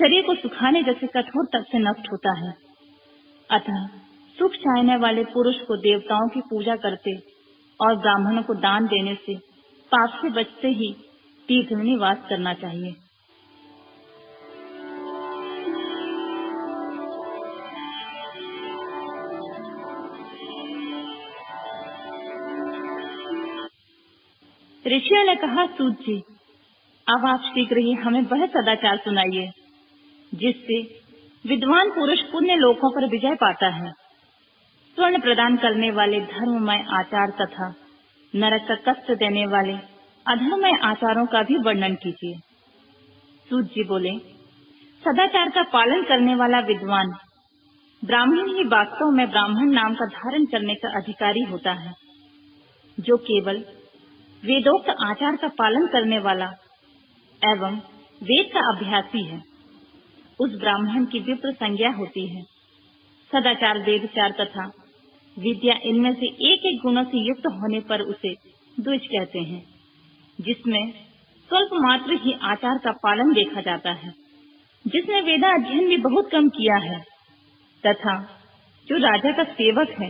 शरीर को सुखाने जैसे कठोर तप से नष्ट होता है। अतः सुख चाहने वाले पुरुष को देवताओं की पूजा करते और ब्राह्मणों को दान देने से पाप से बचते ही तीर्थ में निवास करना चाहिए। ऋषियों ने कहा, सूत जी, अब आप शीघ्र ही हमें वह सदाचार सुनाइए जिससे विद्वान पुरुष पुण्य लोकों पर विजय पाता है। स्वर्ण प्रदान करने वाले धर्ममय आचार तथा नरक का कष्ट देने वाले अधर्ममय आचारों का भी वर्णन कीजिए। सूत जी बोले, सदाचार का पालन करने वाला विद्वान ब्राह्मण ही वास्तव में ब्राह्मण नाम का धारण करने का अधिकारी होता है। जो केवल वेदोक्त आचार का पालन करने वाला एवं वेद का अभ्यासी है, उस ब्राह्मण की विप्र संज्ञा होती है। सदाचार, वेदचार तथा विद्या, इनमें से एक एक गुणों से युक्त होने पर उसे द्विज कहते हैं, जिसमें स्वल्प मात्र ही आचार का पालन देखा जाता है, जिसने वेदा अध्ययन भी बहुत कम किया है, तथा जो राजा का सेवक है,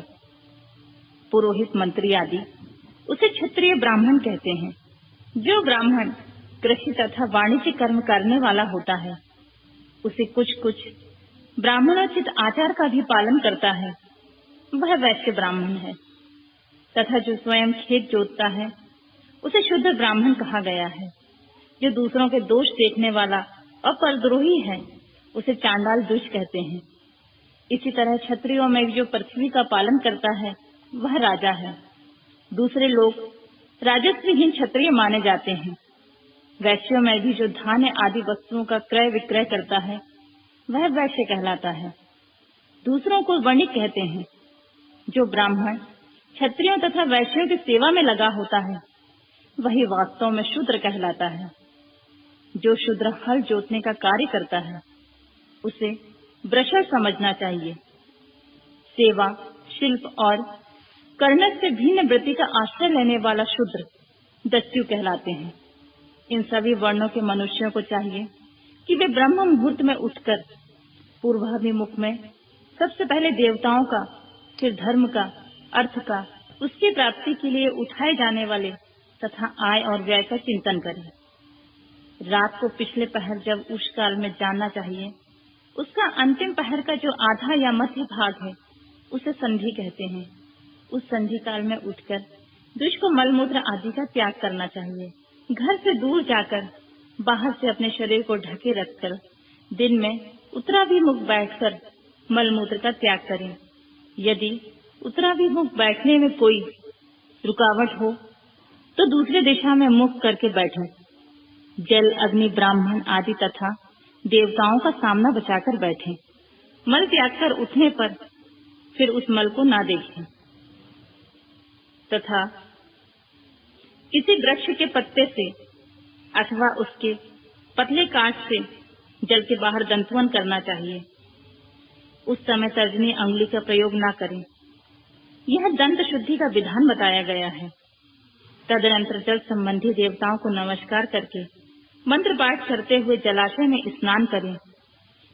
पुरोहित, मंत्री आदि, उसे क्षत्रिय ब्राह्मण कहते हैं। जो ब्राह्मण कृषि तथा वाणिज्य कर्म करने वाला होता है, उसे कुछ कुछ ब्राह्मणोचित आचार का भी पालन करता है, वह वैश्य ब्राह्मण है। तथा जो स्वयं खेत जोतता है, उसे शुद्ध ब्राह्मण कहा गया है। जो दूसरों के दोष देखने वाला और परद्रोही है, उसे चांडाल दुष्ट कहते हैं। इसी तरह क्षत्रियों में जो पृथ्वी का पालन करता है, वह राजा है। दूसरे लोग राजस्वहीन क्षत्रिय माने जाते हैं। वैश्यों में भी जो धान्य आदि वस्तुओं का क्रय विक्रय करता है, वह वैश्य कहलाता है। दूसरों को वणिक कहते हैं। जो ब्राह्मण क्षत्रियों तथा वैश्यों की सेवा में लगा होता है, वही वास्तव में शूद्र कहलाता है। जो शूद्र हल जोतने का कार्य करता है, उसे ब्रशर समझना चाहिए। सेवा, शिल्प और कर्णक से भिन्न वृत्ति का आश्रय लेने वाला शूद्र दस्यु कहलाते हैं। इन सभी वर्णों के मनुष्यों को चाहिए कि वे ब्रह्म मुहूर्त में उठकर पूर्वाभिमुख में सबसे पहले देवताओं का, फिर धर्म का, अर्थ का, उसकी प्राप्ति के लिए उठाए जाने वाले तथा आय और व्यय का चिंतन करें। रात को पिछले पहर जब उस काल में जानना चाहिए, उसका अंतिम पहर का जो आधा या मध्य भाग है, उसे संधि कहते हैं। उस संधि काल में उठकर दुष्ट को मलमूत्र आदि का त्याग करना चाहिए। घर से दूर जाकर बाहर से अपने शरीर को ढके रखकर दिन में उत्तराभिमुख बैठकर मलमूत्र का त्याग करें। यदि उत्तराभिमुख बैठने में कोई रुकावट हो तो दूसरी दिशा में मुख करके बैठें। जल, अग्नि, ब्राह्मण आदि तथा देवताओं का सामना बचाकर बैठें। मल त्याग कर उठने पर फिर उस मल को ना देखें तथा किसी वृक्ष के पत्ते से अथवा उसके पतले काट से जल के बाहर दंतवन करना चाहिए। उस समय तर्जनी अंगुली का प्रयोग न करें। यह दंत शुद्धि का विधान बताया गया है। तदनंतर जल संबंधी देवताओं को नमस्कार करके मंत्र पाठ करते हुए जलाशय में स्नान करें।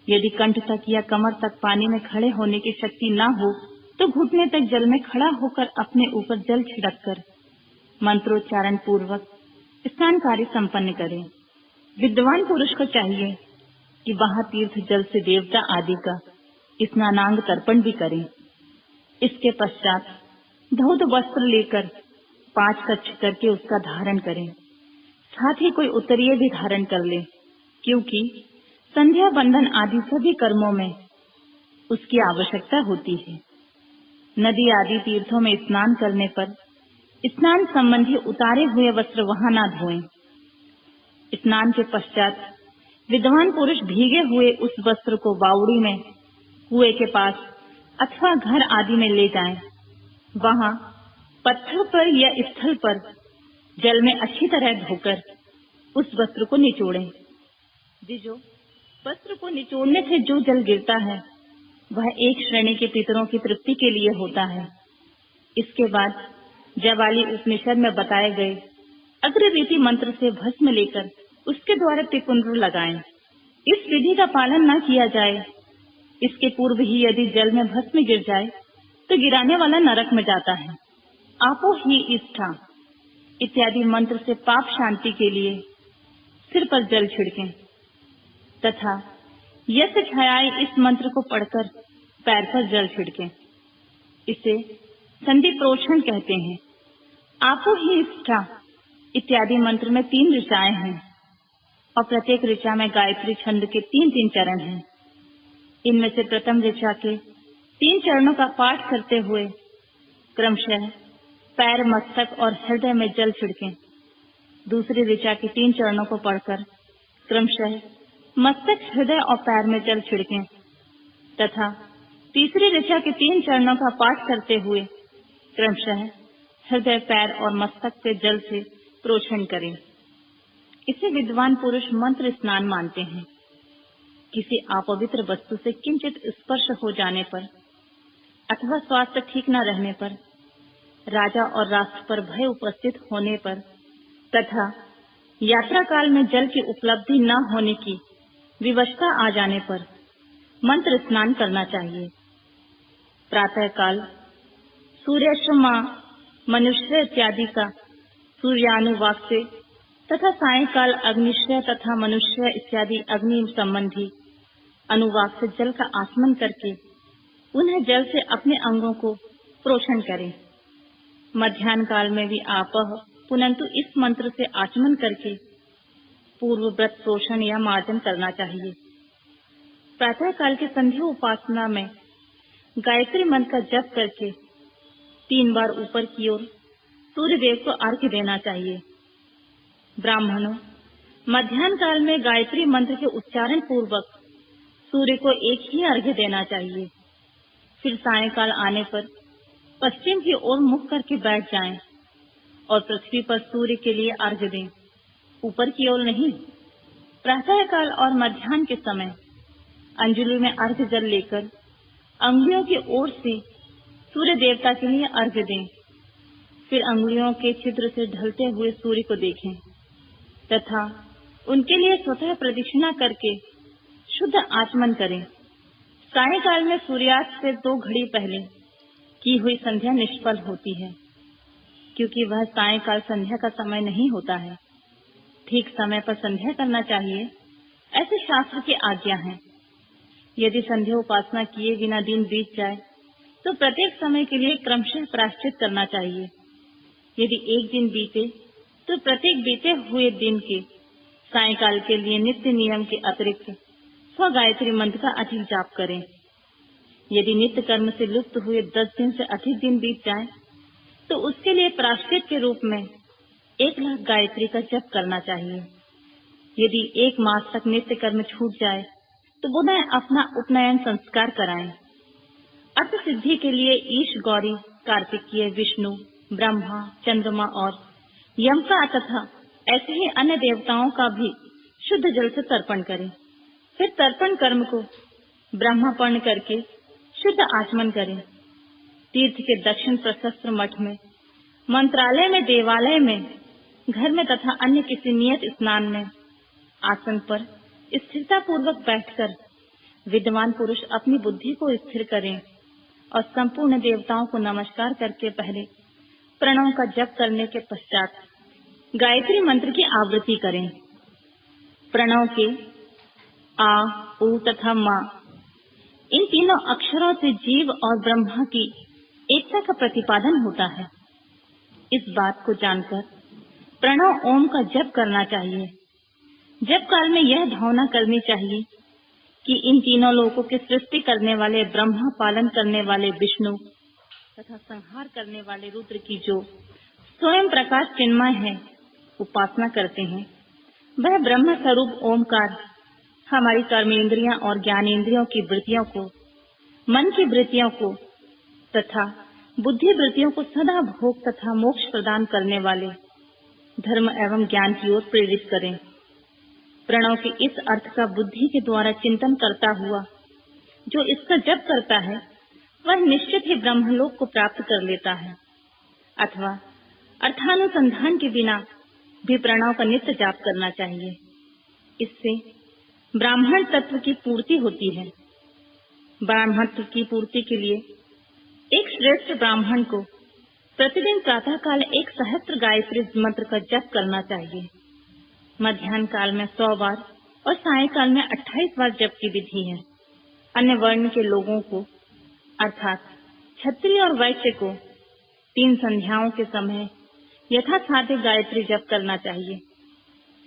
यदि कंठ तक या कमर तक पानी में खड़े होने की शक्ति न हो तो घुटने तक जल में खड़ा होकर अपने ऊपर जल छिड़ककर मंत्रोच्चारण पूर्वक स्नान कार्य संपन्न करें। विद्वान पुरुष को चाहिए कि वहाँ तीर्थ जल से देवता आदि का स्नानांग तर्पण भी करें। इसके पश्चात धौत वस्त्र लेकर 5 कच्छ करके उसका धारण करें। साथ ही कोई उत्तरीय भी धारण कर ले, क्योंकि संध्या बंधन आदि सभी कर्मों में उसकी आवश्यकता होती है। नदी आदि तीर्थों में स्नान करने पर स्नान संबंधी उतारे हुए वस्त्र वहां न धोएं। स्नान के पश्चात विद्वान पुरुष भीगे हुए उस वस्त्र को बावड़ी में कुएं के पास अथवा घर आदि में ले जाएं। वहां पत्थर पर या स्थल पर जल में अच्छी तरह धोकर उस वस्त्र को निचोड़ें। जो वस्त्र को निचोड़ने से जो जल गिरता है, वह एक श्रेणी के पितरों की तृप्ति के लिए होता है। इसके बाद जवाली उपनिषद में बताए गए अग्र रीति मंत्र से भस्म लेकर उसके द्वारा त्रिपुंड्र लगाएं। इस विधि का पालन न किया जाए, इसके पूर्व ही यदि जल में भस्म गिर जाए तो गिराने वाला नरक में जाता है। आपो ही इष्ठा इत्यादि मंत्र से पाप शांति के लिए सिर पर जल छिड़कें तथा यश छायाए इस मंत्र को पढ़कर पैर पर जल छिड़कें। इसे संधि प्रोक्षण कहते हैं। आपो ही इष्ठा इत्यादि मंत्र में 3 ऋचाएं हैं और प्रत्येक ऋचा में गायत्री छंद के 3-3 चरण हैं। इनमें से प्रथम ऋचा के 3 चरणों का पाठ करते हुए क्रमशः पैर, मस्तक और हृदय में जल छिड़कें। दूसरी ऋचा के 3 चरणों को पढ़कर क्रमशः मस्तक, हृदय और पैर में जल छिड़कें तथा तीसरी ऋचा के 3 चरणों का पाठ करते हुए क्रमशः हृदय, पैर और मस्तक पे जल से प्रोक्षण करें। इसे विद्वान पुरुष मंत्र स्नान मानते हैं। किसी अपवित्र वस्तु से किंचित स्पर्श हो जाने पर अथवा स्वास्थ्य ठीक न रहने पर, राजा और राष्ट्र पर भय उपस्थित होने पर तथा यात्रा काल में जल की उपलब्धि न होने की विवशता आ जाने पर मंत्र स्नान करना चाहिए। प्रातः काल सूर्याश्रमा, मनुष्य इत्यादि का सूर्यानुवाक से तथा सायंकाल अग्निश्रय तथा मनुष्य इत्यादि अग्नि संबंधी अनुवाक से जल का आचमन करके उन्हें जल से अपने अंगों को प्रोक्षण करें। मध्याह्न काल में भी आपह पुनंतु इस मंत्र से आचमन करके पूर्व व्रत प्रोक्षण या मार्जन करना चाहिए। प्रातः काल के संध्या उपासना में गायत्री मंत्र का जप करके 3 बार ऊपर की ओर सूर्य देव को अर्घ्य देना चाहिए। ब्राह्मणों, मध्याह्न काल में गायत्री मंत्र के उच्चारण पूर्वक सूर्य को एक ही अर्घ्य देना चाहिए। फिर सायंकाल आने पर पश्चिम की ओर मुख करके बैठ जाएं और पृथ्वी पर सूर्य के लिए अर्घ्य दें, ऊपर की ओर नहीं। प्रातः काल और मध्याह्न के समय अंजलि में अर्घ्य जल लेकर अंगुलियों की ओर से सूर्य देवता के लिए अर्घ्य दें। फिर अंगुलियों के छिद्र से ढलते हुए सूर्य को देखें तथा उनके लिए स्वतः प्रदक्षिणा करके शुद्ध आचमन करें। सायंकाल में सूर्यास्त से 2 घड़ी पहले की हुई संध्या निष्फल होती है, क्योंकि वह सायंकाल संध्या का समय नहीं होता है। ठीक समय पर संध्या करना चाहिए, ऐसे शास्त्र की आज्ञा है। यदि संध्या उपासना किए बिना दिन बीत जाए तो प्रत्येक समय के लिए क्रमशः प्रायश्चित करना चाहिए। यदि एक दिन बीते तो प्रत्येक बीते हुए दिन के सायंकाल के लिए नित्य नियम के अतिरिक्त स्व गायत्री मंत्र का अधिक जाप करें। यदि नित्य कर्म से लुप्त हुए 10 दिन से अधिक दिन बीत जाए तो उसके लिए प्रायश्चित के रूप में 1 लाख गायत्री का जप करना चाहिए। यदि 1 मास तक नित्य कर्म छूट जाए तो पुनः अपना उपनयन संस्कार कराएं। अर्थ सिद्धि के लिए ईश, गौरी, कार्तिकीय, विष्णु, ब्रह्मा, चंद्रमा और यम का तथा ऐसे ही अन्य देवताओं का भी शुद्ध जल से तर्पण करें। फिर तर्पण कर्म को ब्रह्मार्पण करके शुद्ध आचमन करें। तीर्थ के दक्षिण प्रशस्त्र मठ में, मंत्रालय में, देवालय में, घर में तथा अन्य किसी नियत स्नान में आसन पर स्थिरता पूर्वक बैठकर विद्वान पुरुष अपनी बुद्धि को स्थिर करें और संपूर्ण देवताओं को नमस्कार करके पहले प्रणव का जप करने के पश्चात गायत्री मंत्र की आवृत्ति करें। प्रणव के आ, उ तथा मा, इन तीनों अक्षरों से जीव और ब्रह्मा की एकता का प्रतिपादन होता है। इस बात को जानकर प्रणव ओम का जप करना चाहिए। जप काल में यह भावना करनी चाहिए कि इन तीनों लोगों की सृष्टि करने वाले ब्रह्मा, पालन करने वाले विष्णु तथा संहार करने वाले रुद्र की जो स्वयं प्रकाश चिन्मय है उपासना करते हैं, वह ब्रह्म स्वरूप ओमकार हमारी कर्मेंद्रियां और ज्ञानेंद्रियों की वृत्तियों को, मन की वृत्तियों को तथा बुद्धि वृत्तियों को सदा भोग तथा मोक्ष प्रदान करने वाले धर्म एवं ज्ञान की ओर प्रेरित करें। प्रणव के इस अर्थ का बुद्धि के द्वारा चिंतन करता हुआ जो इसका जप करता है वह निश्चित ही ब्रह्मलोक को प्राप्त कर लेता है, अथवा अर्थानुसंधान के बिना भी प्रणव का नित्य जाप करना चाहिए। इससे ब्राह्मण तत्व की पूर्ति होती है। ब्राह्मणत्व की पूर्ति के लिए एक श्रेष्ठ ब्राह्मण को प्रतिदिन प्रातः काल 1 सहस्त्र गायत्री मंत्र का जप करना चाहिए। मध्याह्न काल में 100 बार और सायंकाल में 28 बार जप की विधि है। अन्य वर्ण के लोगों को अर्थात क्षत्रिय और वैश्य को 3 संध्याओं के समय यथासाध्य गायत्री जप करना चाहिए।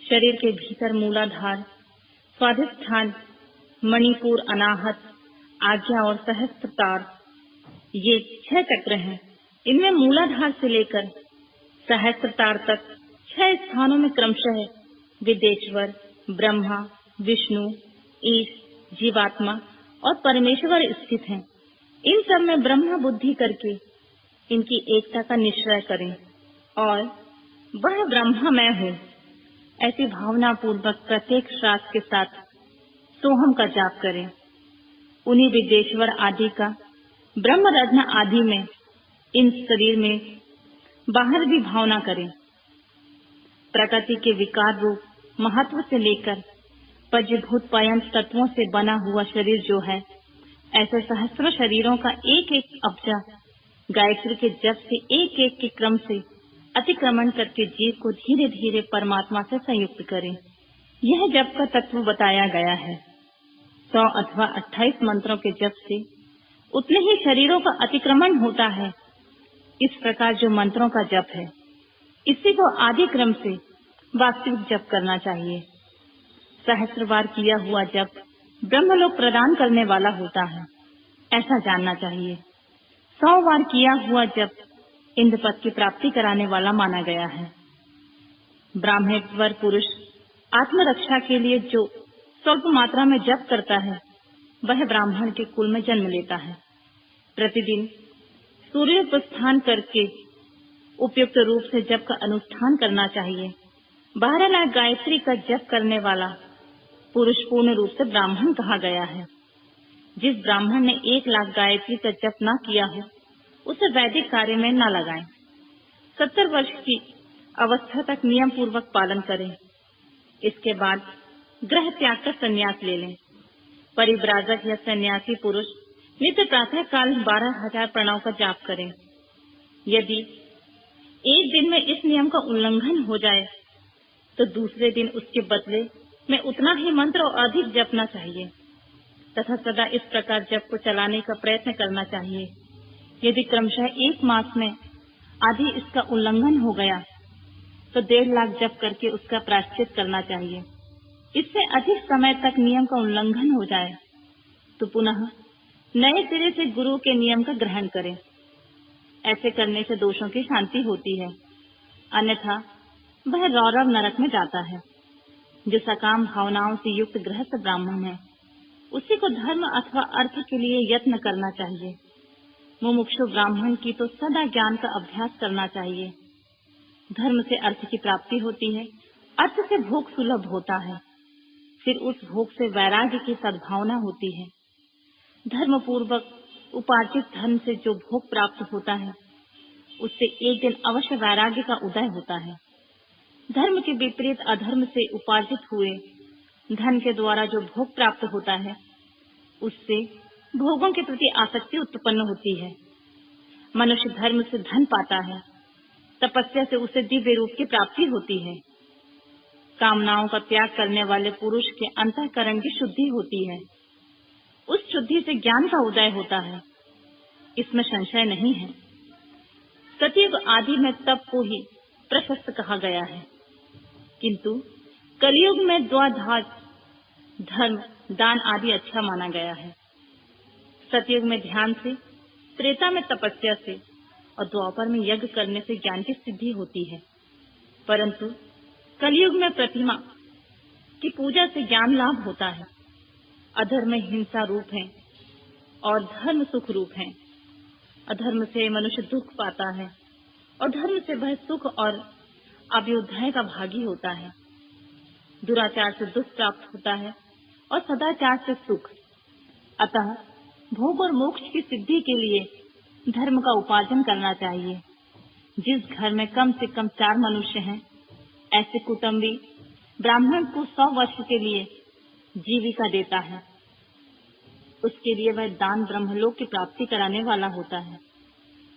शरीर के भीतर मूलाधार, स्वाधिष्ठान, मणिपुर, अनाहत, आज्ञा और सहस्त्रतार, ये 6 चक्र हैं। इनमें मूलाधार से लेकर सहस्त्रतार तक 6 स्थानों में क्रमशः विदेश्वर, ब्रह्मा, विष्णु, ईश, जीवात्मा और परमेश्वर स्थित हैं। इन सब में ब्रह्मा बुद्धि करके इनकी एकता का निश्चय करें और वह ब्रह्मा मैं हूँ ऐसी भावना पूर्वक प्रत्येक श्वास के साथ सोहम का जाप करें। उन्हीं विदेश्वर आदि का ब्रह्म रत्न आदि में इन शरीर में बाहर भी भावना करें। प्रकृति के विकार रूप महत्व से लेकर पंचभूत पर्यंत तत्वों से बना हुआ शरीर जो है, ऐसे सहस्रों शरीरों का एक एक अब्जा गायत्री के जप से एक एक के क्रम से अतिक्रमण करके जीव को धीरे धीरे परमात्मा से संयुक्त करें। यह जप का तत्व बताया गया है। 100 अथवा 28 मंत्रों के जप से उतने ही शरीरों का अतिक्रमण होता है। इस प्रकार जो मंत्रों का जप है, इसी को आदि क्रम से वास्तविक जप करना चाहिए। सहस्त्र बार किया हुआ जप ब्रह्मलोक प्रदान करने वाला होता है, ऐसा जानना चाहिए। 100 बार किया हुआ जप इंद्रपद की प्राप्ति कराने वाला माना गया है। ब्राह्मणेश्वर पुरुष आत्मरक्षा के लिए जो स्वल्प मात्रा में जप करता है, वह ब्राह्मण के कुल में जन्म लेता है। प्रतिदिन सूर्योपासना करके उपयुक्त रूप से जप का अनुष्ठान करना चाहिए। 12 लाख गायत्री का जप करने वाला पुरुष पूर्ण रूप से ब्राह्मण कहा गया है। जिस ब्राह्मण ने 1 लाख गायत्री का जप न किया हो, उसे वैदिक कार्य में न लगाएं। 70 वर्ष की अवस्था तक नियम पूर्वक पालन करें। इसके बाद ग्रह त्याग कर संन्यास ले लें। परिव्राजक या सन्यासी पुरुष नित्य प्रातः काल 12,000 प्रणव का जाप करें। यदि एक दिन में इस नियम का उल्लंघन हो जाए तो दूसरे दिन उसके बदले में उतना ही मंत्र और अधिक जपना चाहिए तथा सदा इस प्रकार जप को चलाने का प्रयत्न करना चाहिए। यदि क्रमशः 1 मास में आदि इसका उल्लंघन हो गया तो 1.5 लाख जप करके उसका प्रायश्चित करना चाहिए। इससे अधिक समय तक नियम का उल्लंघन हो जाए तो पुनः नए सिरे से गुरु के नियम का ग्रहण करें। ऐसे करने से दोषों की शांति होती है, अन्यथा वह रौरव नरक में जाता है। जो सकाम भावनाओं से युक्त गृहस्थ ब्राह्मण है, उसी को धर्म अथवा अर्थ के लिए यत्न करना चाहिए। मुमुक्षु ब्राह्मण की तो सदा ज्ञान का अभ्यास करना चाहिए। धर्म से अर्थ की प्राप्ति होती है, अर्थ से भोग सुलभ होता है, फिर उस भोग से वैराग्य की सद्भावना होती है। धर्म पूर्वक उपार्जित धन से जो भोग प्राप्त होता है, उससे एक दिन अवश्य वैराग्य का उदय होता है। धर्म के विपरीत अधर्म से उपार्जित हुए धन के द्वारा जो भोग प्राप्त होता है, उससे भोगों के प्रति आसक्ति उत्पन्न होती है। मनुष्य धर्म से धन पाता है, तपस्या से उसे दिव्य रूप की प्राप्ति होती है। कामनाओं का त्याग करने वाले पुरुष के अंतःकरण की शुद्धि होती है। उस शुद्धि से ज्ञान का उदय होता है, इसमें संशय नहीं है। सतयुग आदि में तप को ही प्रशस्त कहा गया है, किंतु कलयुग में द्वादश धर्म, दान आदि अच्छा माना गया है। सतयुग में ध्यान से, त्रेता में तपस्या से और द्वापर में यज्ञ करने से ज्ञान की सिद्धि होती है, परंतु कलयुग में प्रतिमा की पूजा से ज्ञान लाभ होता है। अधर्म हिंसा रूप है और धर्म सुख रूप है। अधर्म से मनुष्य दुख पाता है और धर्म से वह सुख और अभ्युदय का भागी होता है। दुराचार से दुख प्राप्त होता है और सदाचार से सुख। अतः भोग और मोक्ष की सिद्धि के लिए धर्म का उपार्जन करना चाहिए। जिस घर में कम से कम 4 मनुष्य हैं, ऐसे कुटुंबी ब्राह्मण को 100 वर्ष के लिए जीविका देता है। उसके लिए वह दान ब्रह्मलोक की प्राप्ति कराने वाला होता है।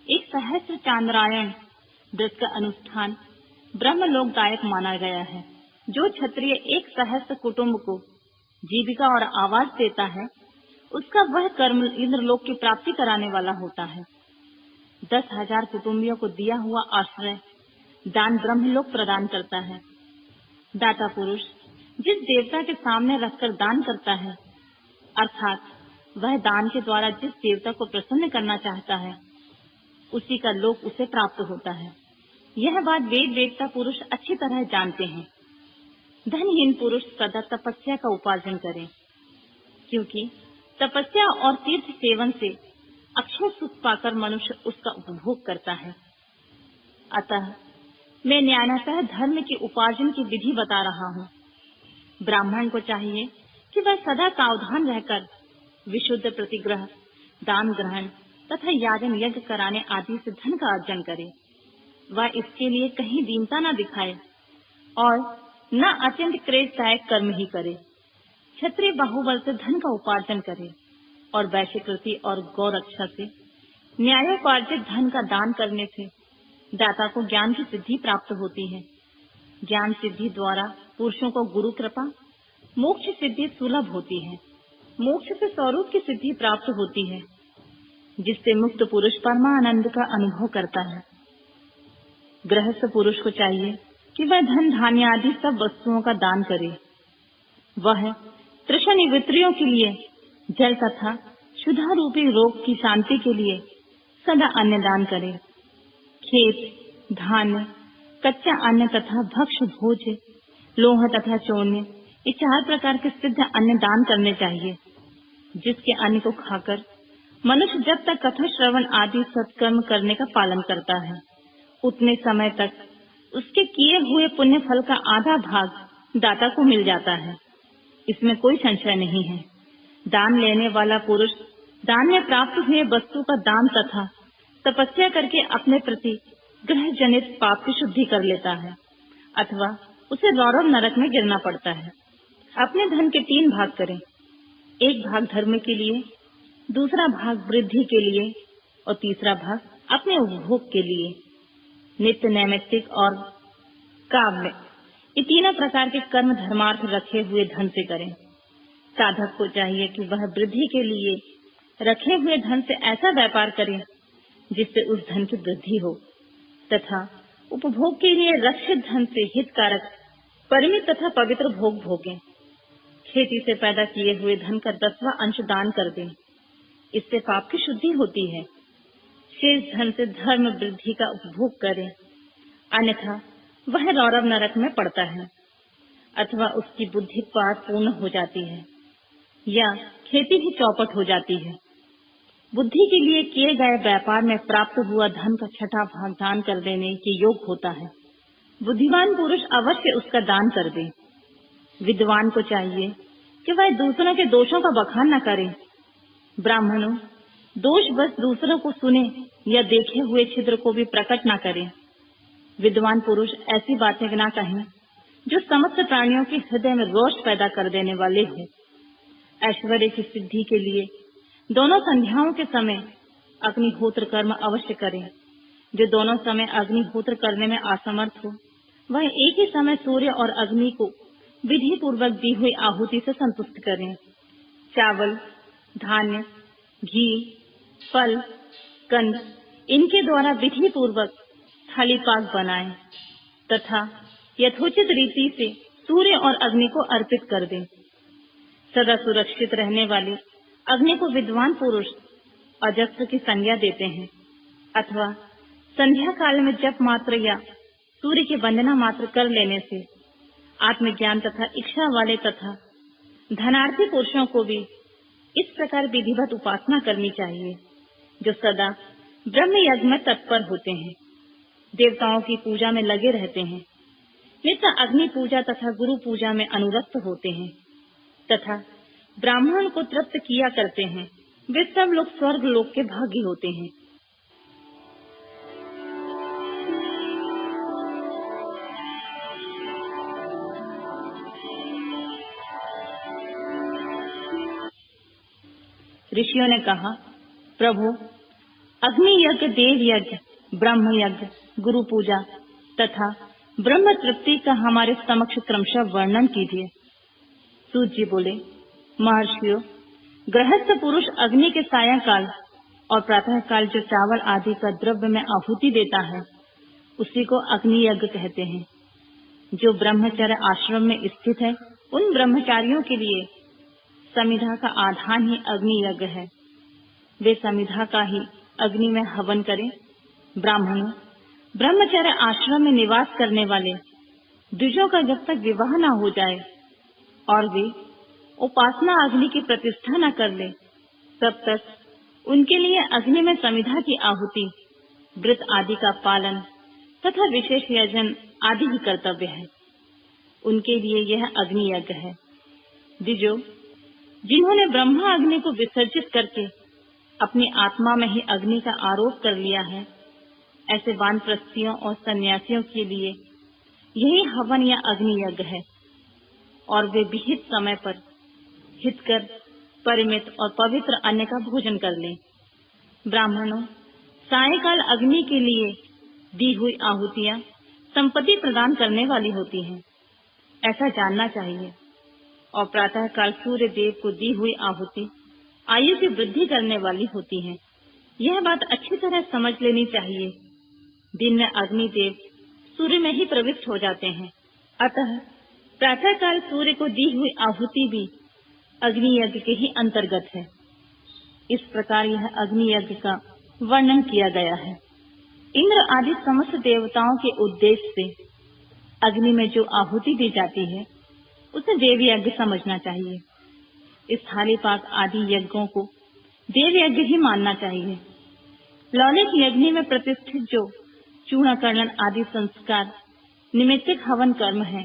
एक सहस्त्र चांद्रायण व्रत का अनुष्ठान ब्रह्मलोकदायक माना गया है। जो क्षत्रिय एक सहस्त्र कुटुंब को जीविका और आवास देता है, उसका वह कर्म इंद्रलोक की प्राप्ति कराने वाला होता है। 10,000 कुटुंबियों को दिया हुआ आश्रय दान ब्रह्मलोक प्रदान करता है। दाता पुरुष जिस देवता के सामने रखकर दान करता है, अर्थात वह दान के द्वारा जिस देवता को प्रसन्न करना चाहता है, उसी का लोक उसे प्राप्त होता है। यह बात वेद वेदता पुरुष अच्छी तरह जानते हैं। धनहीन पुरुष सदा तपस्या का उपार्जन करें, क्योंकि तपस्या और तीर्थ सेवन से अक्षय सुख पाकर मनुष्य उसका उपभोग करता है। अतः मैं न्यायतः धर्म के उपार्जन की विधि बता रहा हूँ। ब्राह्मण को चाहिए कि वह सदा सावधान रहकर विशुद्ध प्रतिग्रह, दान ग्रहण तथा याजन यज्ञ कराने आदि से धन का अर्जन करे। वह इसके लिए कहीं दीनता न दिखाए और न अत्यंत क्लेशदायक कर्म ही करे। क्षत्रिय बाहुबल से धन का उपार्जन करे और वैश्यकृति और गौरक्षा से न्यायोपार्जित धन का दान करने से दाता को ज्ञान की सिद्धि प्राप्त होती है। ज्ञान सिद्धि द्वारा पुरुषों को गुरु कृपा, मोक्ष सिद्धि सुलभ होती है। मोक्ष से स्वरूप की सिद्धि प्राप्त होती है, जिससे मुक्त पुरुष परमानंद का अनुभव करता है। गृहस्थ पुरुष को चाहिए कि वह धन धान्य आदि सब वस्तुओं का दान करे। वह तृष्णानिवृत्तियों के लिए जल तथा क्षुधा रूपी रोग की शांति के लिए सदा अन्न दान करे। खेत, धान्य, कच्चा अन्न तथा भक्ष्य भोज, लोह तथा चौन्य, ये 4 प्रकार के सिद्ध अन्न दान करने चाहिए। जिसके अन्न को खाकर मनुष्य जब तक कथा श्रवण आदि सत्कर्म करने का पालन करता है, उतने समय तक उसके किए हुए पुण्य फल का आधा भाग दाता को मिल जाता है। इसमें कोई संशय नहीं है। दान लेने वाला पुरुष दान में प्राप्त हुए वस्तु का दान तथा तपस्या करके अपने प्रति ग्रह जनित पाप की शुद्धि कर लेता है, अथवा उसे रौरव नरक में गिरना पड़ता है। अपने धन के 3 भाग करें। एक भाग धर्म के लिए, दूसरा भाग वृद्धि के लिए और तीसरा भाग अपने उपभोग के लिए। नित्य, नैमित्तिक और काव्य, ये 3 प्रकार के कर्म धर्मार्थ रखे हुए धन से करें। साधक को चाहिए कि वह वृद्धि के लिए रखे हुए धन से ऐसा व्यापार करे जिससे उस धन की वृद्धि हो, तथा उपभोग के लिए रक्षित धन से हितकारक, परिमित तथा पवित्र भोग भोगें। खेती से पैदा किए हुए धन का 10वां अंश दान कर दें। इससे पाप की शुद्धि होती है। शेष धन से धर्म वृद्धि का उपभोग करें, अन्यथा वह रौरव नरक में पड़ता है, अथवा उसकी बुद्धि पार पूर्ण हो जाती है या खेती भी चौपट हो जाती है। बुद्धि के लिए किए गए व्यापार में प्राप्त हुआ धन का 6वां भाग दान कर देने के योग होता है। बुद्धिमान पुरुष अवश्य उसका दान कर दे। विद्वान को चाहिए कि वह दूसरों के दोषों का बखान न करे। ब्राह्मणों, दोष बस दूसरों को सुने या देखे हुए छिद्र को भी प्रकट न करे। विद्वान पुरुष ऐसी बातें न कहें जो समस्त प्राणियों के हृदय में रोष पैदा कर देने वाले हो। ऐश्वर्य की सिद्धि के लिए दोनों संध्याओं के समय अग्निहोत्र कर्म अवश्य करें। जो दोनों समय अग्निहोत्र करने में असमर्थ हो, वह एक ही समय सूर्य और अग्नि को विधि पूर्वक दी हुई आहुति से संतुष्ट करें। चावल, धान्य, घी, फल, कंद, इनके द्वारा विधि पूर्वक थाली पाक बनाएं तथा यथोचित रीति से सूर्य और अग्नि को अर्पित कर दें। सदा सुरक्षित रहने वाले अग्नि को विद्वान पुरुष अजस्त्र की संज्ञा देते हैं, अथवा संध्या काल में जप मात्र या सूर्य की वंदना मात्र कर लेने से आत्मज्ञान तथा इच्छा वाले तथा धनार्थी पुरुषों को भी इस प्रकार विधिवत उपासना करनी चाहिए, जो सदा ब्रह्म यज्ञ में तत्पर होते हैं, देवताओं की पूजा में लगे रहते हैं, नित्य अग्नि पूजा तथा गुरु पूजा में अनुरक्त होते हैं तथा ब्राह्मण को तृप्त किया करते हैं। वे सब लोग स्वर्ग लोक के भागी होते हैं। ऋषियों ने कहा, प्रभु, अग्नि यज्ञ, देव यज्ञ, ब्रह्म यज्ञ, गुरु पूजा तथा ब्रह्म तृप्ति का हमारे समक्ष क्रमशः वर्णन कीजिए। सूत जी बोले, महर्षियों, गृहस्थ पुरुष अग्नि के सायंकाल और प्रातः काल जो चावल आदि का द्रव्य में आहुति देता है उसी को अग्नि यज्ञ कहते हैं। जो ब्रह्मचर्य आश्रम में स्थित है उन ब्रह्मचारियों के लिए समिधा का आधान ही अग्नि यज्ञ है। वे समिधा का ही अग्नि में हवन करें। ब्राह्मणों, ब्रह्मचर्य आश्रम में निवास करने वाले द्विजों का जब तक विवाह न हो जाए और वे उपासना अग्नि की प्रतिष्ठा न कर ले तब तक उनके लिए अग्नि में समिधा की आहुति, व्रत आदि का पालन तथा विशेष यजन आदि ही कर्तव्य है। उनके लिए यह अग्नि यज्ञ है। द्विजों, जिन्होंने ब्रह्मा अग्नि को विसर्जित करके अपनी आत्मा में ही अग्नि का आरोप कर लिया है, ऐसे वानप्रस्थियों और सन्यासियों के लिए यही हवन या अग्नि यज्ञ है और वे विहित समय पर हितकर, परिमित और पवित्र अन्न का भोजन कर लें। ब्राह्मणों, सायंकाल अग्नि के लिए दी हुई आहुतियां संपत्ति प्रदान करने वाली होती हैं, ऐसा जानना चाहिए। और प्रातः काल सूर्य देव को दी हुई आहुति आयु की वृद्धि करने वाली होती है। यह बात अच्छी तरह समझ लेनी चाहिए। दिन में अग्नि देव सूर्य में ही प्रविष्ट हो जाते हैं, अतः प्रातः काल सूर्य को दी हुई आहुति भी अग्नि यज्ञ के ही अंतर्गत है। इस प्रकार यह अग्नि यज्ञ का वर्णन किया गया है। इंद्र आदि समस्त देवताओं के उद्देश्य से अग्नि में जो आहुति दी जाती है उसे देव यज्ञ समझना चाहिए। इस थाली पाक आदि यज्ञों को देव यज्ञ ही मानना चाहिए। लौलिक यज्ञ में प्रतिष्ठित जो चूर्णकर्णन आदि संस्कार निमित्तिक हवन कर्म है,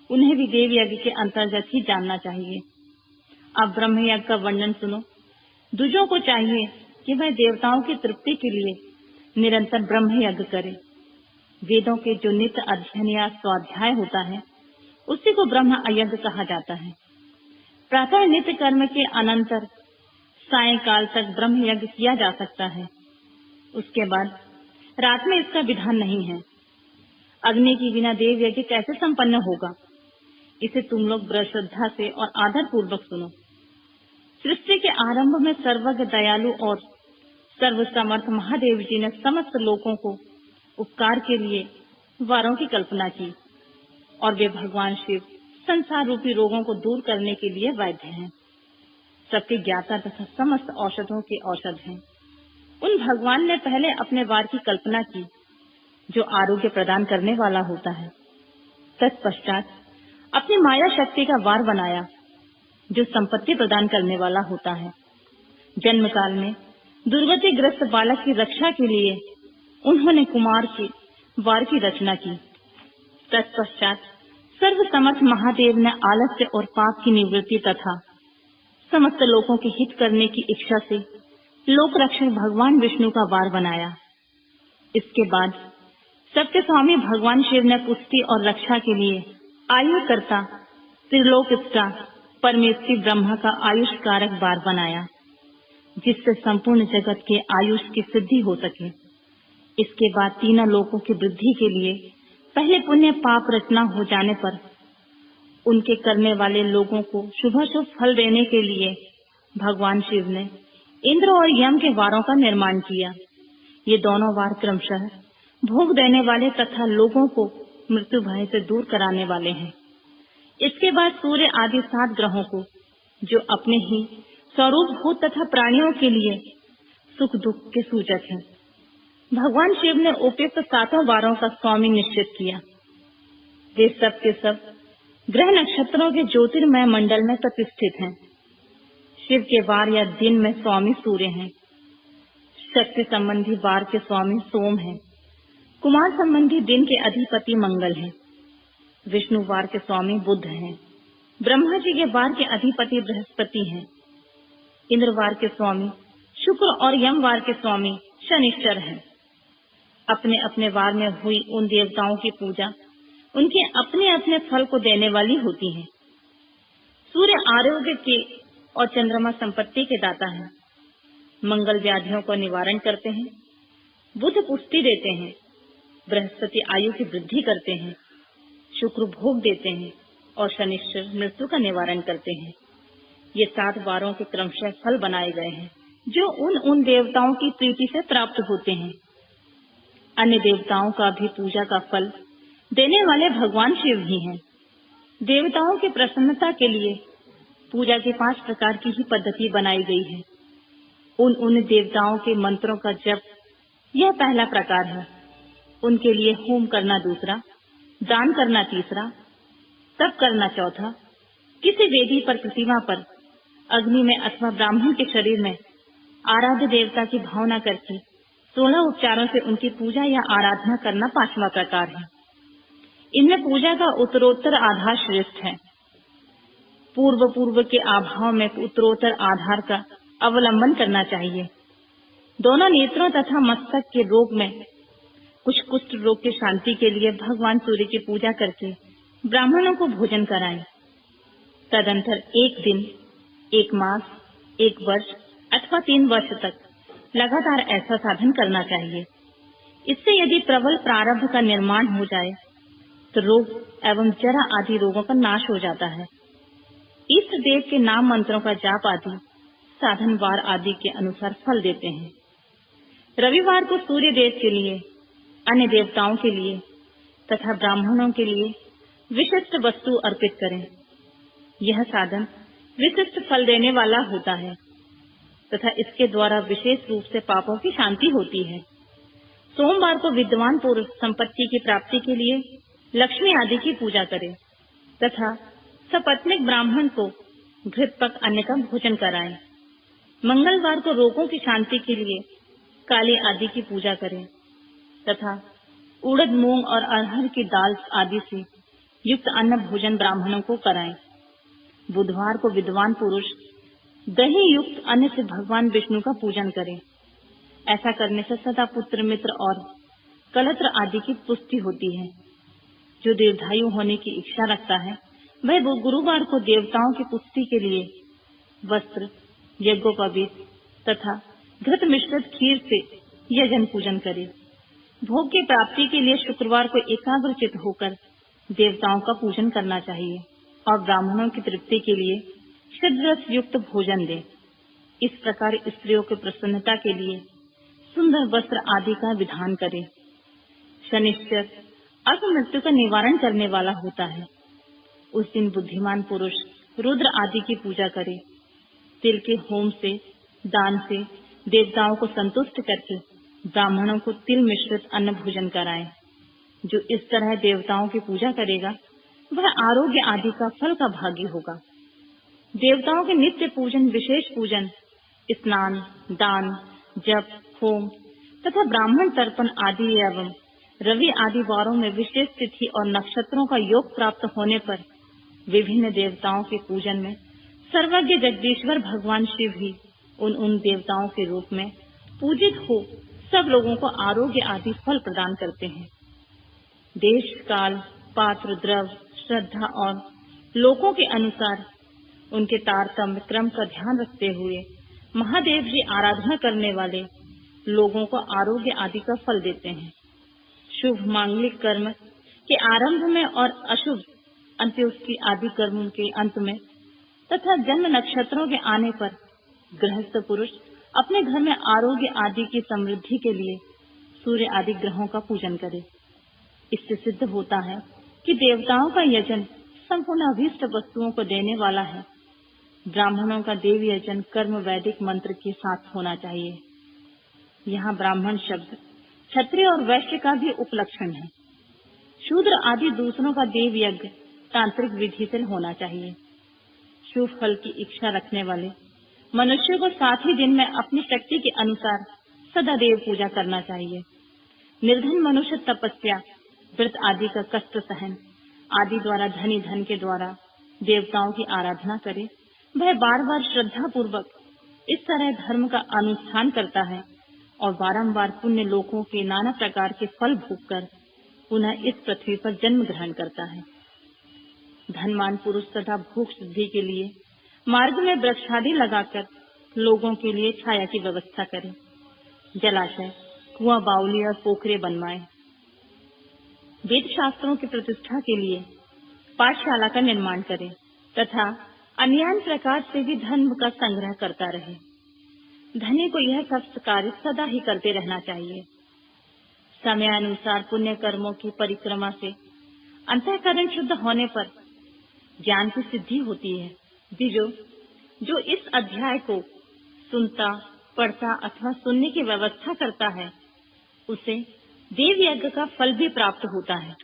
उन्हें भी देव यज्ञ के अंतर्गत ही जानना चाहिए। अब ब्रह्म यज्ञ का वर्णन सुनो। द्विजों को चाहिए कि वह देवताओं की तृप्ति के लिए निरंतर ब्रह्म यज्ञ करे। वेदों के जो नित्य अध्ययन या स्वाध्याय होता है उसी को ब्रह्म यज्ञ कहा जाता है। प्रातः नित्य कर्म के अनंतर सायंकाल तक ब्रह्म यज्ञ किया जा सकता है। उसके बाद रात में इसका विधान नहीं है। अग्नि के बिना देव यज्ञ कैसे संपन्न होगा, इसे तुम लोग बड़ी श्रद्धा से और आदर पूर्वक सुनो। सृष्टि के आरंभ में सर्वज्ञ, दयालु और सर्वसमर्थ महादेव जी ने समस्त लोगों को उपकार के लिए वारों की कल्पना की और वे भगवान शिव संसार रूपी रोगों को दूर करने के लिए वैद्य हैं, सबके ज्ञाता तथा समस्त औषधों के औषध हैं। उन भगवान ने पहले अपने वार की कल्पना की जो आरोग्य प्रदान करने वाला होता है। तत्पश्चात अपनी माया शक्ति का वार बनाया जो संपत्ति प्रदान करने वाला होता है। जन्म काल में दुर्गति ग्रस्त बालक की रक्षा के लिए उन्होंने कुमार के वार की रचना की। तत्पश्चात सर्वसमर्थ महादेव ने आलस्य और पाप की निवृत्ति तथा समस्त लोगों के हित करने की इच्छा से लोक रक्षक भगवान विष्णु का वार बनाया। इसके बाद सबके स्वामी भगवान शिव ने पुष्टि और रक्षा के लिए आयुकर्ता त्रिलोकस्ता परमेश्वरी ब्रह्मा का आयुष कारक वार बनाया, जिससे संपूर्ण जगत के आयुष की सिद्धि हो सके। इसके बाद तीनों लोकों की वृद्धि के लिए पहले पुण्य पाप रचना हो जाने पर उनके करने वाले लोगों को शुभ फल देने के लिए भगवान शिव ने इंद्र और यम के वारों का निर्माण किया। ये दोनों वार क्रमशः भोग देने वाले तथा लोगों को मृत्यु भय से दूर कराने वाले हैं। इसके बाद सूर्य आदि 7 ग्रहों को जो अपने ही स्वरूप भूत तथा प्राणियों के लिए सुख दुख के सूचक हैं, भगवान शिव ने उपयुक्त 7 वारों का स्वामी निश्चित किया। वे सब के सब ग्रह नक्षत्रों के ज्योतिर्मय मंडल में प्रतिष्ठित हैं। शिव के वार या दिन में स्वामी सूर्य हैं। शक्ति संबंधी वार के स्वामी सोम हैं। कुमार संबंधी दिन के अधिपति मंगल हैं। विष्णु वार के स्वामी बुध हैं। ब्रह्मा जी के वार के अधिपति बृहस्पति हैं। इंद्र वार के स्वामी शुक्र और यम वार के स्वामी शनिश्चर हैं। अपने अपने वार में हुई उन देवताओं की पूजा उनके अपने अपने फल को देने वाली होती है। सूर्य आरोग्य के और चंद्रमा संपत्ति के दाता हैं। मंगल व्याधियों को निवारण करते हैं, बुध पुष्टि देते हैं, बृहस्पति आयु की वृद्धि करते हैं, शुक्र भोग देते हैं और शनिश्चर मृत्यु का निवारण करते हैं। ये 7 वारों के क्रमशः फल बनाए गए हैं जो उन देवताओं की प्रीति से प्राप्त होते हैं। अन्य देवताओं का भी पूजा का फल देने वाले भगवान शिव ही हैं। देवताओं की प्रसन्नता के लिए पूजा के 5 प्रकार की ही पद्धति बनाई गई है। उन देवताओं के मंत्रों का जप यह पहला प्रकार है। उनके लिए होम करना दूसरा, दान करना तीसरा, तप करना चौथा, किसी वेदी पर प्रतिमा पर अग्नि में अथवा ब्राह्मण के शरीर में आराध्य देवता की भावना करके 16 उपचारों से उनकी पूजा या आराधना करना 5वां प्रकार है। इनमें पूजा का उत्तरोत्तर आधार श्रेष्ठ है। पूर्व के अभाव में उत्तरोत्तर आधार का अवलंबन करना चाहिए। दोनों नेत्रों तथा मस्तक के रोग में कुछ कुष्ठ रोग की शांति के लिए भगवान सूर्य की पूजा करके ब्राह्मणों को भोजन कराएं। तदंतर 1 दिन, 1 मास, 1 वर्ष अथवा 3 वर्ष तक लगातार ऐसा साधन करना चाहिए। इससे यदि प्रबल प्रारब्ध का निर्माण हो जाए तो रोग एवं जरा आदि रोगों का नाश हो जाता है। इष्ट देव के नाम मंत्रों का जाप आदि साधन वार आदि के अनुसार फल देते हैं। रविवार को सूर्य देव के लिए, अन्य देवताओं के लिए तथा ब्राह्मणों के लिए विशिष्ट वस्तु अर्पित करें। यह साधन विशिष्ट फल देने वाला होता है तथा इसके द्वारा विशेष रूप से पापों की शांति होती है। सोमवार को विद्वान पुरुष संपत्ति की प्राप्ति के लिए लक्ष्मी आदि की पूजा करें तथा सपत्नीक ब्राह्मण को घृतपक अन्न का भोजन कराएं। मंगलवार को रोगों की शांति के लिए काली आदि की पूजा करें तथा उड़द, मूंग और अरहर की दाल आदि से युक्त अन्न भोजन ब्राह्मणों को कराएं। बुधवार को विद्वान पुरुष दही युक्त अन्न से भगवान विष्णु का पूजन करें। ऐसा करने से सदा पुत्र, मित्र और कलत्र आदि की पुष्टि होती है। जो दीर्घायु होने की इच्छा रखता है वह गुरुवार को देवताओं की पुष्टि के लिए वस्त्र, यज्ञोपवीत तथा घृत मिश्रित खीर से यजन पूजन करे। भोग की प्राप्ति के लिए शुक्रवार को एकाग्रचित होकर देवताओं का पूजन करना चाहिए और ब्राह्मणों की तृप्ति के लिए शुद्ध युक्त भोजन दे। इस प्रकार स्त्रियों की प्रसन्नता के लिए सुंदर वस्त्र आदि का विधान करे। शनिश्चर अपमृत्यु का निवारण करने वाला होता है। उस दिन बुद्धिमान पुरुष रुद्र आदि की पूजा करे। तिल के होम से, दान से देवताओं को संतुष्ट करके ब्राह्मणों को तिल मिश्रित अन्न भोजन कराएं। जो इस तरह देवताओं की पूजा करेगा वह आरोग्य आदि का फल का भागी होगा। देवताओं के नित्य पूजन, विशेष पूजन, स्नान, दान, जप, होम तथा ब्राह्मण तर्पण आदि एवं रवि आदि वारों में विशेष तिथि और नक्षत्रों का योग प्राप्त होने पर विभिन्न देवताओं के पूजन में सर्वज्ञ जगदीश्वर भगवान शिव ही उन देवताओं के रूप में पूजित हो सब लोगों को आरोग्य आदि फल प्रदान करते हैं। देश, काल, पात्र, द्रव, श्रद्धा और लोकों के अनुसार उनके तारतम्य क्रम का ध्यान रखते हुए महादेव जी आराधना करने वाले लोगों को आरोग्य आदि का फल देते हैं। शुभ मांगलिक कर्म के आरंभ में और अशुभ अंत्योक्ति आदि कर्मों के अंत में तथा जन्म नक्षत्रों के आने पर गृहस्थ पुरुष अपने घर में आरोग्य आदि की समृद्धि के लिए सूर्य आदि ग्रहों का पूजन करे। इससे सिद्ध होता है कि देवताओं का यजन संपूर्ण अभीष्ट वस्तुओं को देने वाला है। ब्राह्मणों का देव यजन कर्म वैदिक मंत्र के साथ होना चाहिए। यहाँ ब्राह्मण शब्द क्षत्रिय और वैश्य का भी उपलक्षण है। शूद्र आदि दूसरों का देव यज्ञ तांत्रिक विधि से होना चाहिए। शुभ फल की इच्छा रखने वाले मनुष्य को 7 ही दिन में अपनी शक्ति के अनुसार सदा देव पूजा करना चाहिए। निर्धन मनुष्य तपस्या, व्रत आदि का कष्ट सहन आदि द्वारा धनी धन के द्वारा देवताओं की आराधना करे। वह बार-बार श्रद्धा पूर्वक इस तरह धर्म का अनुष्ठान करता है और बारंबार पुण्य लोकों के नाना प्रकार के फल भोगकर पुनः इस पृथ्वी पर जन्म ग्रहण करता है। धनवान पुरुष तथा भोग सिद्धि के लिए मार्ग में वृक्षादि लगाकर लोगों के लिए छाया की व्यवस्था करें। जलाशय, कुआं, बावली और पोखरे बनवाएं। वेद शास्त्रों की प्रतिष्ठा के लिए पाठशाला का निर्माण करें तथा अन्य प्रकार से भी धर्म का संग्रह करता रहे। धनी को यह सब कार्य सदा ही करते रहना चाहिए। समय अनुसार पुण्य कर्मों की परिक्रमा से अंतःकरण शुद्ध होने पर ज्ञान की सिद्धि होती है। जो इस अध्याय को सुनता, पढ़ता अथवा सुनने की व्यवस्था करता है, उसे देव यज्ञ का फल भी प्राप्त होता है।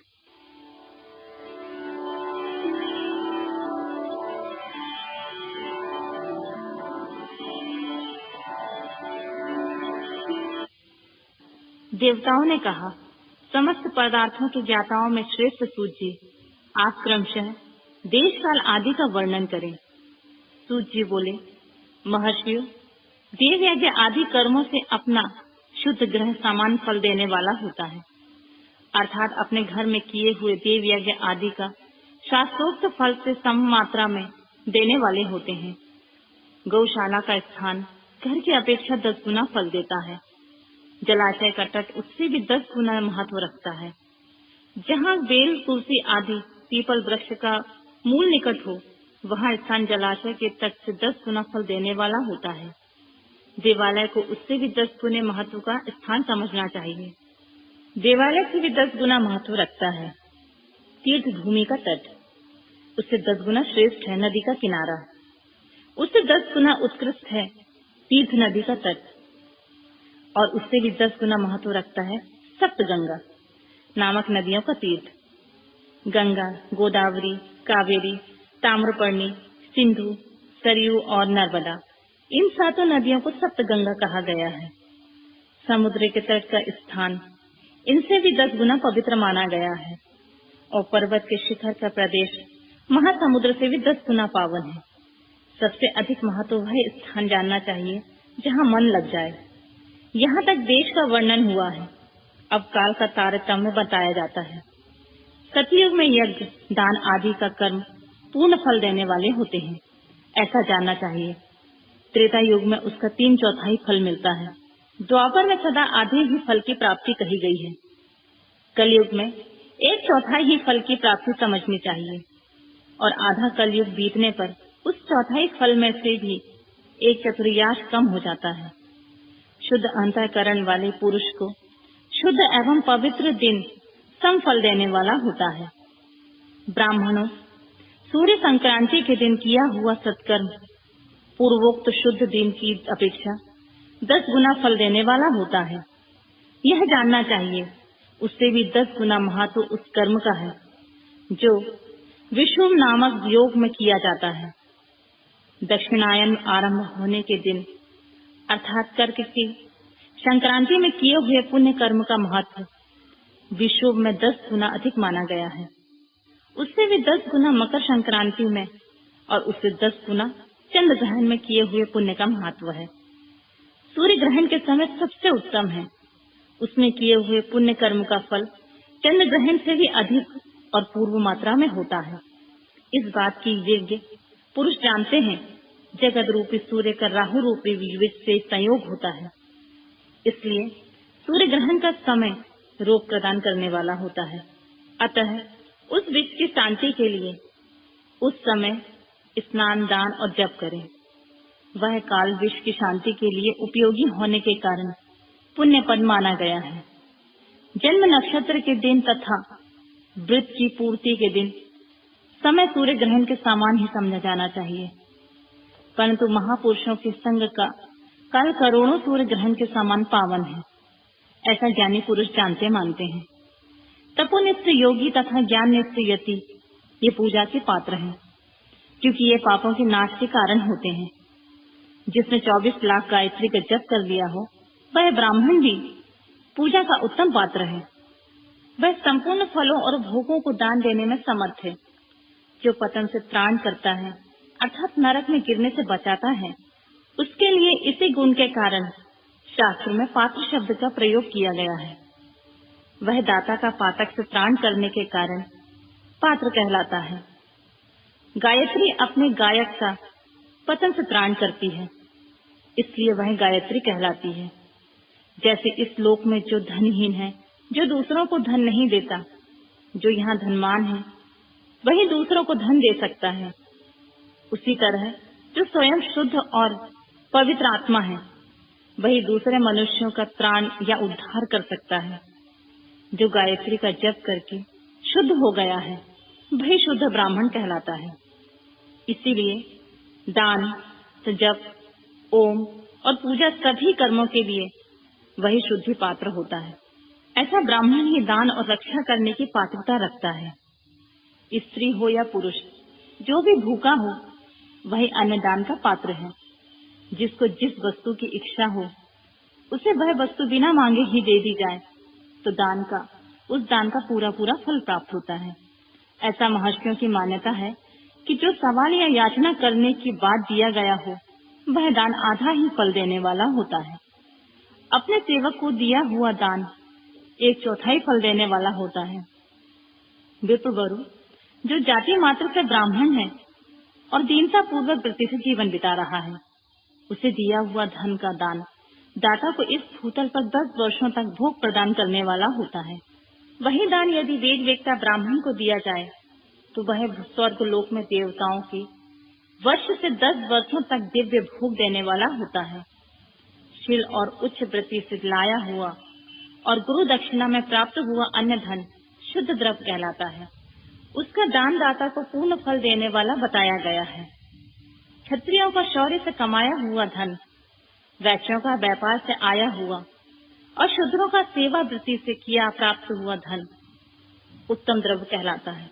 देवताओं ने कहा, समस्त पदार्थों के ज्ञाताओं में श्रेष्ठ सूत जी, आप क्रमशः देश काल आदि का वर्णन करें। सूत जी बोले, महर्षियों, देव यज्ञ आदि कर्मों से अपना शुद्ध ग्रह समान फल देने वाला होता है, अर्थात अपने घर में किए हुए देव यज्ञ आदि का शास्त्रोक्त फल से सम मात्रा में देने वाले होते हैं। गौशाला का स्थान घर की अपेक्षा 10 गुना फल देता है। जलाशय का तट उससे भी 10 गुना महत्व रखता है। जहाँ बेल, तुलसी आदि पीपल वृक्ष का मूल निकट हो, वहाँ स्थान जलाशय के तट से 10 गुना फल देने वाला होता है। देवालय को उससे भी 10 गुने महत्व का स्थान समझना चाहिए। देवालय से भी 10 गुना महत्व रखता है। तीर्थ भूमि का तट उससे 10 गुना श्रेष्ठ है। नदी का किनारा उससे 10 गुना उत्कृष्ट है। तीर्थ नदी का तट और उससे भी 10 गुना महत्व रखता है सप्तगंगा नामक नदियों का तीर्थ। गंगा, गोदावरी, कावेरी, ताम्रपर्णी, सिंधु, सरयू और नर्मदा, इन 7 नदियों को सप्तगंगा कहा गया है। समुद्र के तट का स्थान इनसे भी 10 गुना पवित्र माना गया है और पर्वत के शिखर का प्रदेश महासमुद्र से भी 10 गुना पावन है। सबसे अधिक महत्व वह स्थान जानना चाहिए जहाँ मन लग जाए। यहाँ तक देश का वर्णन हुआ है। अब काल का तारतम्य बताया जाता है। सतयुग में यज्ञ, दान आदि का कर्म पूर्ण फल देने वाले होते हैं, ऐसा जानना चाहिए। त्रेता युग में उसका 3/4 फल मिलता है। द्वापर में सदा आधे ही फल की प्राप्ति कही गई है। कलयुग में 1/4 ही फल की प्राप्ति समझनी चाहिए और आधा कलयुग बीतने पर उस 1/4 फल में से भी 1/4 कम हो जाता है। शुद्ध अंतःकरण वाले पुरुष को शुद्ध एवं पवित्र दिन सम फल देने वाला होता है। ब्राह्मणों, सूर्य संक्रांति के दिन किया हुआ सत्कर्म पूर्वोक्त शुद्ध दिन की अपेक्षा 10 गुना फल देने वाला होता है। यह जानना चाहिए, उससे भी 10 गुना महत्व उस कर्म का है जो विषुव नामक योग में किया जाता है। दक्षिणायन आरंभ होने के दिन अर्थात कर्क की संक्रांति में किए हुए पुण्य कर्म का महत्व विषुव में 10 गुना अधिक माना गया है। उससे भी 10 गुना मकर संक्रांति में और उससे 10 गुना चंद्र ग्रहण में किए हुए पुण्य का महत्व है। सूर्य ग्रहण के समय सबसे उत्तम है। उसमें किए हुए पुण्य कर्म का फल चंद्र ग्रहण से भी अधिक और पूर्व मात्रा में होता है। इस बात की योग्य पुरुष जानते हैं। जगत रूपी सूर्य का राहु रूपी विष से संयोग होता है, इसलिए सूर्य ग्रहण का समय रोग प्रदान करने वाला होता है। अतः उस विष की शांति के लिए उस समय स्नान, दान और जप करें। वह काल विष की शांति के लिए उपयोगी होने के कारण पुण्य पद माना गया है। जन्म नक्षत्र के दिन तथा व्रत की पूर्ति के दिन समय सूर्य ग्रहण के समान ही समझा जाना चाहिए, परंतु महापुरुषों के संग का काल करोड़ों सूर्य ग्रहण के समान पावन है, ऐसा ज्ञानी पुरुष जानते मानते हैं। तपोनिष्ठ योगी तथा ज्ञान निष्ठ यति ये पूजा के पात्र हैं, क्योंकि ये पापों के नाश के कारण होते हैं। जिसने 24 लाख गायत्री का जप कर लिया हो, वह ब्राह्मण भी पूजा का उत्तम पात्र है। वह संपूर्ण फलों और भोगों को दान देने में समर्थ है। जो पतन से त्राण करता है अर्थात नरक में गिरने से बचाता है, उसके लिए इसी गुण के कारण शास्त्र में पात्र शब्द का प्रयोग किया गया है। वह दाता का पातक से त्राण करने के कारण पात्र कहलाता है। गायत्री अपने गायक का पतन से त्राण करती है, इसलिए वह गायत्री कहलाती है। जैसे इस लोक में जो धनहीन है, जो दूसरों को धन नहीं देता, जो यहाँ धनवान है वही दूसरों को धन दे सकता है, उसी तरह जो स्वयं शुद्ध और पवित्र आत्मा है वही दूसरे मनुष्यों का त्राण या उद्धार कर सकता है। जो गायत्री का जप करके शुद्ध हो गया है वही शुद्ध ब्राह्मण कहलाता है। इसीलिए दान, जप, ओम और पूजा सभी कर्मों के लिए वही शुद्धि पात्र होता है। ऐसा ब्राह्मण ही दान और रक्षा करने की पात्रता रखता है। स्त्री हो या पुरुष, जो भी भूखा हो वही अन्न दान का पात्र है। जिसको जिस वस्तु की इच्छा हो उसे वह वस्तु बिना मांगे ही दे दी जाए तो उस दान का पूरा पूरा फल प्राप्त होता है। ऐसा महर्षियों की मान्यता है कि जो सवाल या याचना करने के बाद दिया गया हो वह दान आधा ही फल देने वाला होता है। अपने सेवक को दिया हुआ दान 1/4 फल देने वाला होता है। विप्रवरु, जो जाति मात्र से ब्राह्मण है और दीनता पूर्वक व्रत से जीवन बिता रहा है, उसे दिया हुआ धन का दान दाता को इस भूतल पर 10 वर्षों तक भोग प्रदान करने वाला होता है। वही दान यदि वेद वेत्ता ब्राह्मण को दिया जाए तो वह स्वर्ग लोक में देवताओं की वर्ष से 10 वर्षों तक दिव्य भोग देने वाला होता है। शील और उच्च वृत्ति से लाया हुआ और गुरु दक्षिणा में प्राप्त हुआ अन्य धन शुद्ध द्रव्य कहलाता है। उसका दान दाता को पूर्ण फल देने वाला बताया गया है। क्षत्रियों का शौर्य से कमाया हुआ धन, वैश्यों का व्यापार से आया हुआ और शूद्रों का सेवा वृत्ति से किया प्राप्त हुआ धन उत्तम द्रव्य कहलाता है।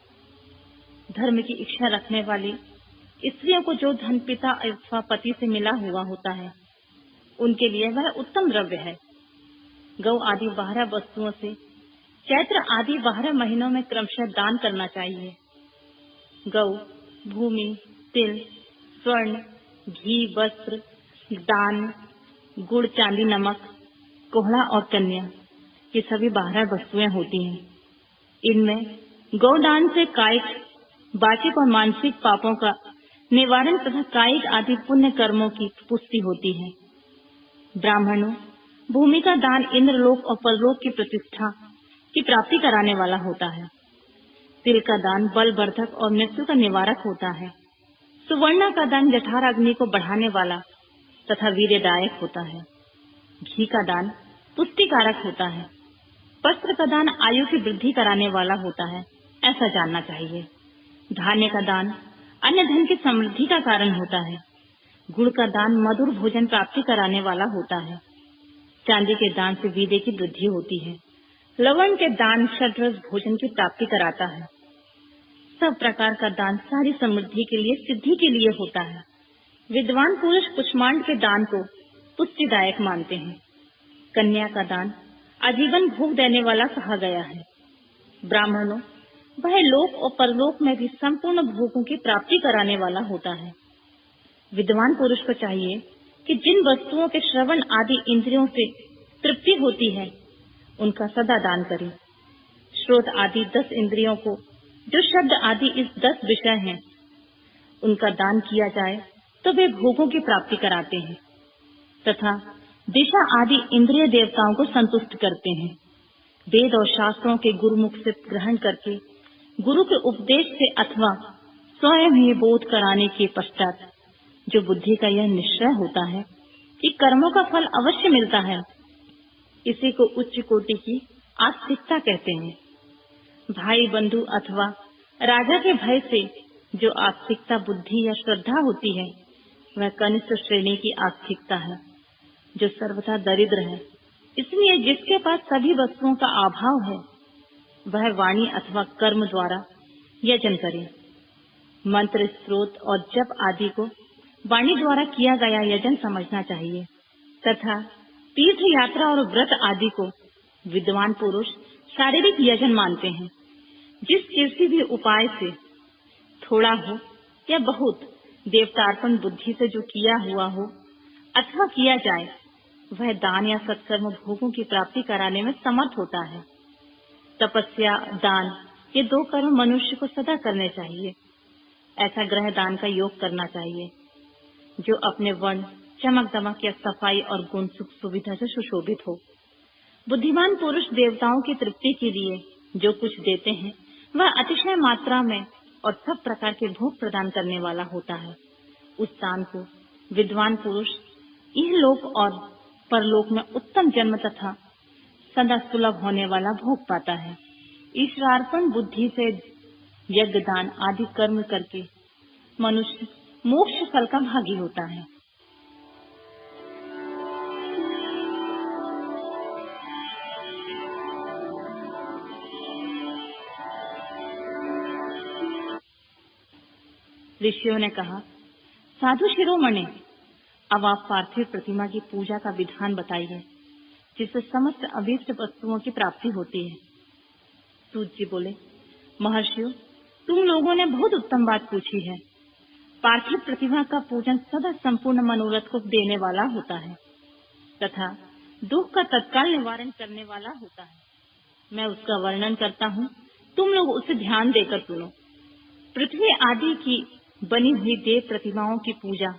धर्म की इच्छा रखने वाली स्त्रियों को जो धन पिता अथवा पति से मिला हुआ होता है उनके लिए वह उत्तम द्रव्य है। गौ आदि 12 वस्तुओं से चैत्र आदि 12 महीनों में क्रमशः दान करना चाहिए। गौ, भूमि, तिल, स्वर्ण, घी, वस्त्र, दान, गुड़, चांदी, नमक, कोहड़ा और कन्या, ये सभी 12 वस्तुएं होती हैं। इनमें गौदान से कायिक, वाचिक और मानसिक पापों का निवारण तथा कायिक आदि पुण्य कर्मों की पुष्टि होती है। ब्राह्मणों, भूमि का दान इंद्रलोक और परलोक की प्रतिष्ठा की प्राप्ति कराने वाला होता है। तिल का दान बलवर्धक और मृत्यु का निवारक होता है। सुवर्ण का दान जठार अग्नि को बढ़ाने वाला तथा वीर्यदायक होता है। घी का दान पुष्टिकारक होता है। वस्त्र का दान आयु की वृद्धि कराने वाला होता है, ऐसा जानना चाहिए। धान्य का दान अन्य धन की समृद्धि का कारण होता है। गुड़ का दान मधुर भोजन प्राप्ति कराने वाला होता है। चांदी के दान से वीर्य की वृद्धि होती है। लवण के दान षड्रस भोजन की प्राप्ति कराता है। सब प्रकार का दान सारी समृद्धि के लिए, सिद्धि के लिए होता है। विद्वान पुरुष कुष्मांड के दान को पुष्टिदायक मानते हैं। कन्या का दान आजीवन भोग देने वाला कहा गया है। ब्राह्मणों, वह लोक और परलोक में भी संपूर्ण भोगों की प्राप्ति कराने वाला होता है। विद्वान पुरुष को चाहिए कि जिन वस्तुओं के श्रवण आदि इंद्रियों से तृप्ति होती है उनका सदा दान करे। श्रोत आदि 10 इंद्रियों को जो शब्द आदि इस 10 विषय हैं उनका दान किया जाए तो वे भोगों की प्राप्ति कराते हैं तथा दिशा आदि इंद्रिय देवताओं को संतुष्ट करते हैं। वेद और शास्त्रों के गुरुमुख से ग्रहण करके गुरु के उपदेश से अथवा स्वयं ही बोध कराने के पश्चात जो बुद्धि का यह निश्चय होता है कि कर्मों का फल अवश्य मिलता है, इसी को उच्च कोटि की आस्तिकता कहते हैं। भाई बंधु अथवा राजा के भय से जो आस्तिकता बुद्धि या श्रद्धा होती है वह कनिष्ठ श्रेणी की आस्तिकता है जो सर्वथा दरिद्र है। इसलिए जिसके पास सभी वस्तुओं का अभाव है वह वाणी अथवा कर्म द्वारा यजन करे। मंत्र, स्त्रोत और जप आदि को वाणी द्वारा किया गया यजन समझना चाहिए तथा तीर्थ यात्रा और व्रत आदि को विद्वान पुरुष शारीरिक यजन मानते हैं। जिस किसी भी उपाय से थोड़ा हो या बहुत देवतार्पण बुद्धि से जो किया हुआ हो अथवा किया जाए वह दान या सत्कर्म भोगों की प्राप्ति कराने में समर्थ होता है। तपस्या, दान ये 2 कर्म मनुष्य को सदा करने चाहिए। ऐसा ग्रह दान का योग करना चाहिए। जो अपने वर्ण, चमक दमक या सफाई और गुण सुख सुविधा से सुशोभित हो। बुद्धिमान पुरुष देवताओं की तृप्ति के लिए जो कुछ देते हैं वह अतिशय मात्रा में और सब प्रकार के भोग प्रदान करने वाला होता है। उस दान को विद्वान पुरुष इहलोक और परलोक में उत्तम जन्म तथा सदा सुलभ होने वाला भोग पाता है। ईश्वरार्पण बुद्धि से यज्ञ दान आदि कर्म करके मनुष्य मोक्ष फल का भागी होता है। ऋषियों ने कहा, साधु शिरोमणि, अब आप पार्थिव प्रतिमा की पूजा का विधान बताइए जिससे समस्त अभीष्ट वस्तुओं की प्राप्ति होती है। सूत जी बोले, महर्षियों, तुम लोगों ने बहुत उत्तम बात पूछी है। पार्थिव प्रतिमा का पूजन सदा संपूर्ण मनोरथ को देने वाला होता है तथा दुख का तत्काल निवारण करने वाला होता है। मैं उसका वर्णन करता हूँ, तुम लोग उसे ध्यान देकर सुनो। पृथ्वी आदि की बनी हुई देव प्रतिमाओं की पूजा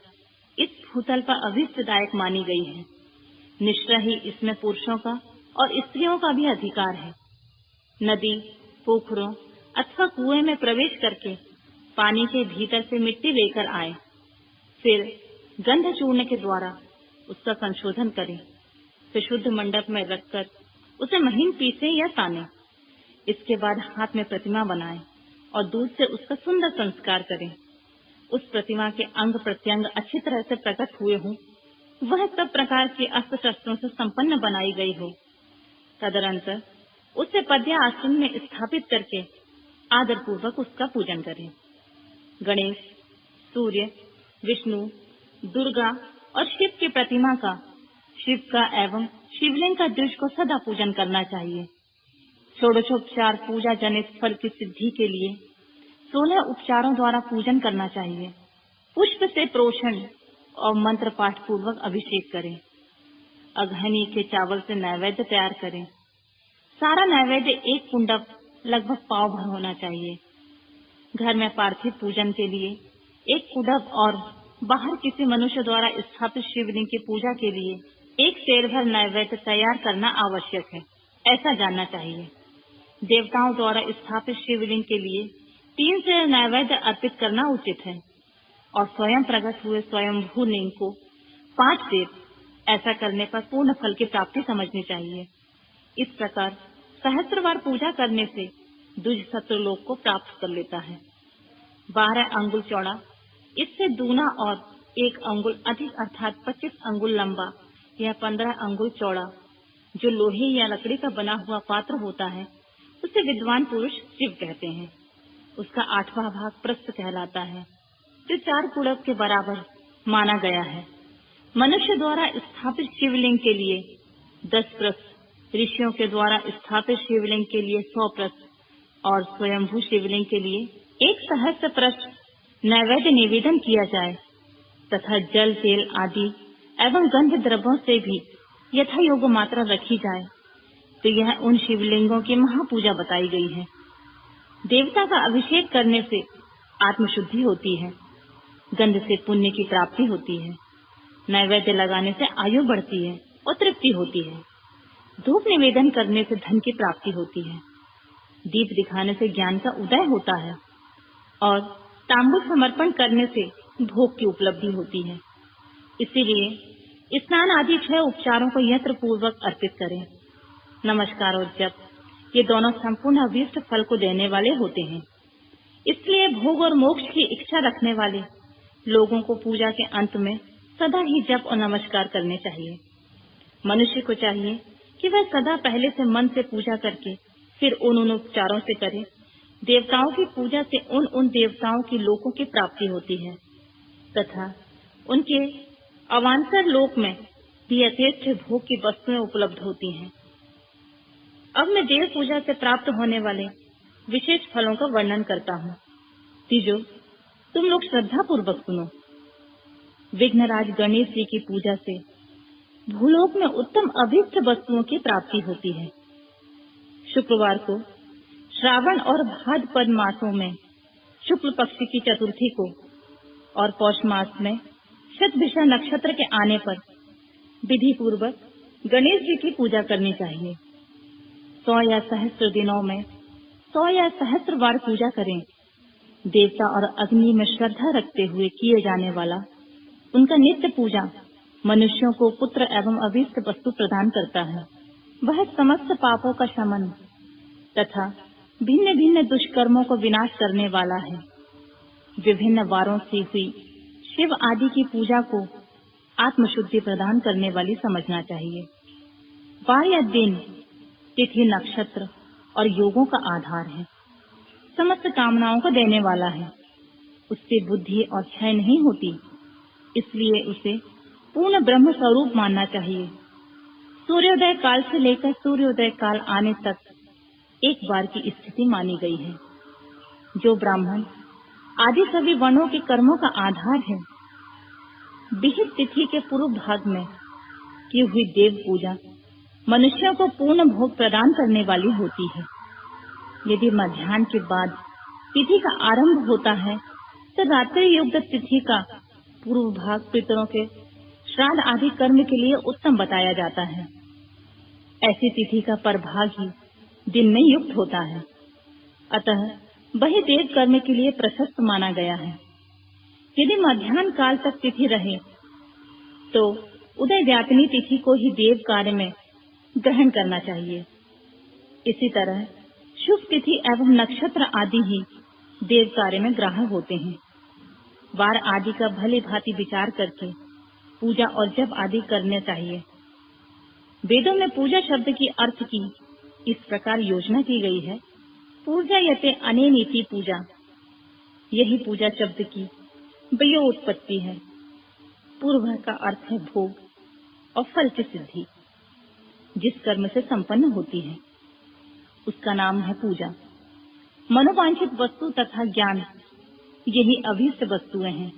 इस भूतल पर अभीष्टदायक मानी गई है। निश्चय ही इसमें पुरुषों का और स्त्रियों का भी अधिकार है। नदी, पोखरों अथवा कुएं में प्रवेश करके पानी के भीतर से मिट्टी लेकर आए, फिर गंध चूर्ण के द्वारा उसका संशोधन करें, फिर शुद्ध मंडप में रखकर उसे महीन पीसे या ताने। इसके बाद हाथ में प्रतिमा बनाएं और दूध से उसका सुंदर संस्कार करें। उस प्रतिमा के अंग प्रत्यंग अच्छी तरह से प्रकट हुए हों, वह सब प्रकार के अस्त्र शस्त्रों से संपन्न बनाई गई हो। तदनंतर उसे पद्य आसन में स्थापित करके आदर पूर्वक उसका पूजन करें। गणेश, सूर्य, विष्णु, दुर्गा और शिव की प्रतिमा का, शिव का एवं शिवलिंग का दृश्य को सदा पूजन करना चाहिए। षोडशोपचार पूजा जनित फल की सिद्धि के लिए 16 उपचारों द्वारा पूजन करना चाहिए। पुष्प से प्रोषण और मंत्र पाठ पूर्वक अभिषेक करें। अघहनी के चावल से नैवेद्य तैयार करें। सारा नैवेद्य एक कुंडप लगभग पाव भर होना चाहिए। घर में पार्थिव पूजन के लिए एक कुंडप और बाहर किसी मनुष्य द्वारा स्थापित शिवलिंग की पूजा के लिए एक सेर भर नैवेद्य तैयार करना आवश्यक है, ऐसा जानना चाहिए। देवताओं द्वारा स्थापित शिवलिंग के लिए 3 सेर नैवेद्य अर्पित करना उचित है और स्वयं प्रकट हुए स्वयंभू लिंग को 5 सेर, ऐसा करने पर पूर्ण फल की प्राप्ति समझनी चाहिए। इस प्रकार सहस्त्र पूजा करने से द्विज सत्रलोक को प्राप्त कर लेता है। 12 अंगुल चौड़ा, इससे दूना और 1 अंगुल अधिक अर्थात 25 अंगुल लंबा या 15 अंगुल चौड़ा जो लोहे या लकड़ी का बना हुआ पात्र होता है, उसे विद्वान पुरुष शिव कहते हैं। उसका 8वां भाग प्रस्थ कहलाता है, जो 4 कुड़ब के बराबर माना गया है। मनुष्य द्वारा स्थापित शिवलिंग के लिए 10 प्रस्थ, ऋषियों के द्वारा स्थापित शिवलिंग के लिए 100 प्रस्थ और स्वयंभू शिवलिंग के लिए 1 सहस्त्र प्रस्थ नैवेद्य निवेदन किया जाए तथा जल, तेल आदि एवं गंध द्रव्यों से भी यथा योग्य मात्रा रखी जाए, तो यह उन शिवलिंगों की महापूजा बताई गई है। देवता का अभिषेक करने से आत्मशुद्धि होती है, गंध से पुण्य की प्राप्ति होती है, नैवेद्य लगाने से आयु बढ़ती है और तृप्ति होती है, धूप निवेदन करने से धन की प्राप्ति होती है, दीप दिखाने से ज्ञान का उदय होता है और तांबूल समर्पण करने से भोग की उपलब्धि होती है। इसीलिए स्नान आदि 6 उपचारों को यत्र पूर्वक अर्पित करें। नमस्कार और जप, ये दोनों संपूर्ण अभीष्ट फल को देने वाले होते हैं। इसलिए भोग और मोक्ष की इच्छा रखने वाले लोगों को पूजा के अंत में सदा ही जप और नमस्कार करने चाहिए। मनुष्य को चाहिए कि वह सदा पहले से मन से पूजा करके फिर उन उपचारों से करे। देवताओं की पूजा से उन देवताओं की लोकों की प्राप्ति होती है तथा उनके अवांतर लोक में भी यथेष्ट भोग की वस्तुएं उपलब्ध होती हैं। अब मैं देव पूजा से प्राप्त होने वाले विशेष फलों का वर्णन करता हूँ। तीजो, तुम लोग श्रद्धा पूर्वक सुनो। विघ्नराज गणेश जी की पूजा से भूलोक में उत्तम अभीष्ट वस्तुओं की प्राप्ति होती है। शुक्रवार को श्रावण और भाद्रपद मासों में शुक्ल पक्ष की चतुर्थी को और पौष मास में शतभिषा नक्षत्र के आने पर विधि पूर्वक गणेश जी की पूजा करनी चाहिए। 100 या सहस्त्र दिनों में 100 या सहस्त्र बार पूजा करें। देवता और अग्नि में श्रद्धा रखते हुए किए जाने वाला उनका नित्य पूजा मनुष्यों को पुत्र एवं अभीष्ट वस्तु प्रदान करता है। वह समस्त पापों का शमन तथा भिन्न भिन्न दुष्कर्मों को विनाश करने वाला है। विभिन्न वारों से हुई शिव आदि की पूजा को आत्मशुद्धि प्रदान करने वाली समझना चाहिए। वार या दिन, तिथि, नक्षत्र और योगों का आधार है। समस्त कामनाओं को देने वाला है। उससे बुद्धि और क्षय नहीं होती, इसलिए उसे पूर्ण ब्रह्म स्वरूप मानना चाहिए। सूर्योदय काल से लेकर सूर्योदय काल आने तक एक बार की स्थिति मानी गई है। जो ब्राह्मण आदि सभी वर्णों के कर्मों का आधार है, विहित तिथि के पूर्व भाग में की हुई देव पूजा मनुष्यों को पूर्ण भोग प्रदान करने वाली होती है। यदि मध्याह्न के बाद तिथि का आरंभ होता है तो रात्रि युक्त तिथि का पूर्व भाग पितरों के श्राद्ध आदि कर्म के लिए उत्तम बताया जाता है। ऐसी तिथि का परभाग ही दिन में युक्त होता है, अतः वही देव कर्म के लिए प्रशस्त माना गया है। यदि मध्याह्न काल तक तिथि रहे तो उदय व्यापिनी तिथि को ही देव कार्य में ग्रहण करना चाहिए। इसी तरह शुभ तिथि एवं नक्षत्र आदि ही देव कार्य में ग्राह्य होते हैं। वार आदि का भली भांति विचार करके पूजा और जप आदि करने चाहिए। वेदों में पूजा शब्द की अर्थ की इस प्रकार योजना की गई है। पूजा यते अनेनीति पूजा, यही पूजा शब्द की व्युत्पत्ति है। पूर्व का अर्थ है भोग और फल की सिद्धि। जिस कर्म से संपन्न होती है उसका नाम है पूजा। मनोवांछित वस्तु तथा ज्ञान, यही अभीष्ट वस्तुएं हैं।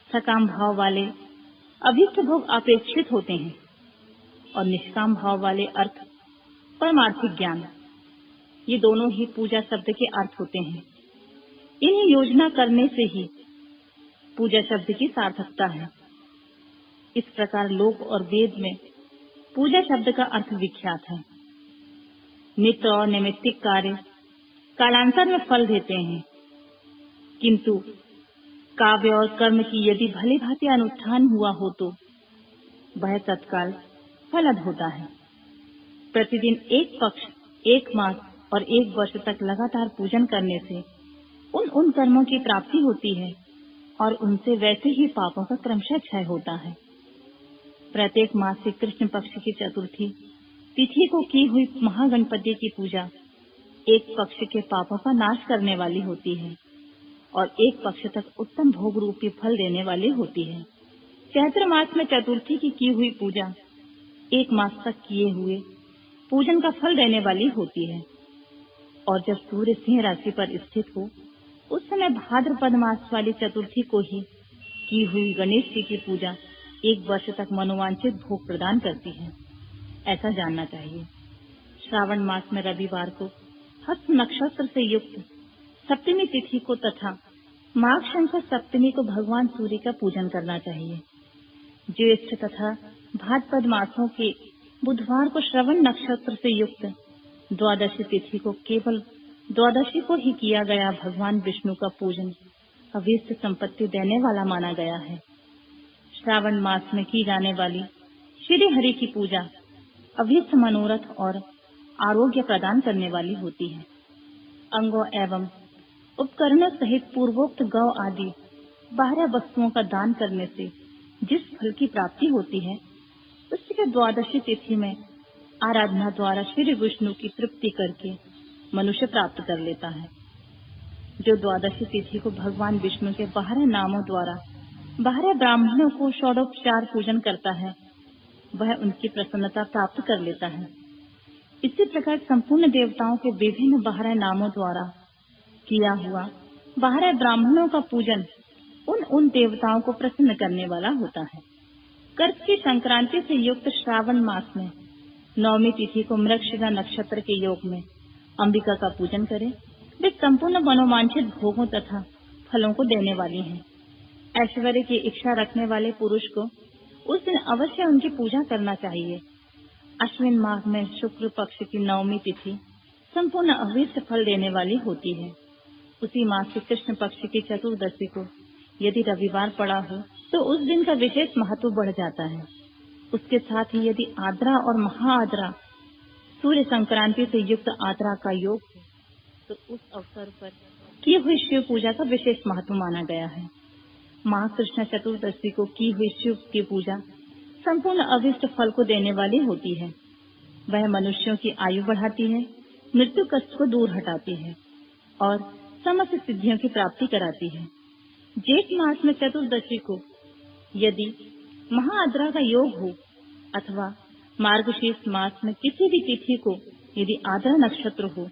सकाम भाव वाले अभीष्ट भोग अपेक्षित होते हैं और निष्काम भाव वाले अर्थ परमार्थिक ज्ञान, ये दोनों ही पूजा शब्द के अर्थ होते हैं। इन्हें योजना करने से ही पूजा शब्द की सार्थकता है। इस प्रकार लोक और वेद में पूजा शब्द का अर्थ विख्यात है। नित्य और नैमित्तिक कार्य कालांतर में फल देते हैं, किंतु काव्य और कर्म की यदि भली भांति अनुष्ठान हुआ हो तो वह तत्काल फलद होता है। प्रतिदिन एक पक्ष, एक मास और एक वर्ष तक लगातार पूजन करने से उन कर्मों की प्राप्ति होती है और उनसे वैसे ही पापों का क्रमशः क्षय होता है। प्रत्येक मास से कृष्ण पक्ष की चतुर्थी तिथि को की हुई महागणपति की पूजा एक पक्ष के पापों का नाश करने वाली होती है और एक पक्ष तक उत्तम भोग रूपी फल देने वाली होती है। चैत्र मास में चतुर्थी की हुई पूजा एक मास तक किए हुए पूजन का फल देने वाली होती है और जब सूर्य सिंह राशि पर स्थित हो उस समय भाद्रपद मास वाली चतुर्थी को ही की हुई गणेश जी की पूजा एक वर्ष तक मनोवांछित भोग प्रदान करती है, ऐसा जानना चाहिए। श्रावण मास में रविवार को हस्त नक्षत्र से युक्त सप्तमी तिथि को तथा माघ शंकर सप्तमी को भगवान सूर्य का पूजन करना चाहिए। ज्येष्ठ तथा भाद्रपद मासों के बुधवार को श्रवण नक्षत्र से युक्त द्वादशी तिथि को केवल द्वादशी को ही किया गया भगवान विष्णु का पूजन अभीष्ट संपत्ति देने वाला माना गया है। श्रावण मास में की जाने वाली श्री हरि की पूजा अभीष्ट मनोरथ और आरोग्य प्रदान करने वाली होती है। अंगों एवं उपकरणों सहित पूर्वोक्त गौ आदि 12 वस्तुओं का दान करने से जिस फल की प्राप्ति होती है उसके द्वादशी तिथि में आराधना द्वारा श्री विष्णु की तृप्ति करके मनुष्य प्राप्त कर लेता है। जो द्वादशी तिथि को भगवान विष्णु के 12 नामों द्वारा 12 ब्राह्मणों को षोडोपचार पूजन करता है वह उनकी प्रसन्नता प्राप्त कर लेता है। इसी प्रकार संपूर्ण देवताओं के विभिन्न 12 नामों द्वारा किया हुआ 12 ब्राह्मणों का पूजन उन देवताओं को प्रसन्न करने वाला होता है। कर्क की संक्रांति से युक्त श्रावण मास में नवमी तिथि को मृगशिरा नक्षत्र के योग में अंबिका का पूजन करें। वे संपूर्ण मनोवांछित भोगों तथा फलों को देने वाली हैं। ऐश्वर्य की इच्छा रखने वाले पुरुष को उस दिन अवश्य उनकी पूजा करना चाहिए। अश्विन माह में शुक्ल पक्ष की नवमी तिथि संपूर्ण अभीष्ट फल देने वाली होती है। उसी मास के कृष्ण पक्ष की चतुर्दशी को यदि रविवार पड़ा हो तो उस दिन का विशेष महत्व बढ़ जाता है। उसके साथ ही यदि आद्रा और महाआद्रा सूर्य संक्रांति से युक्त आद्रा का योग हो तो उस अवसर पर की हुई शिव पूजा का विशेष महत्व माना गया है। माह कृष्ण चतुर्दशी को की हुई शिव की पूजा संपूर्ण अभिष्ट फल को देने वाली होती है। वह मनुष्यों की आयु बढ़ाती है, मृत्यु कष्ट को दूर हटाती है और समस्त सिद्धियों की प्राप्ति कराती है। जेठ मास में चतुर्दशी को यदि महाआद्रा का योग हो अथवा मार्गशीर्ष मास में किसी भी तिथि को यदि आद्रा नक्षत्र हो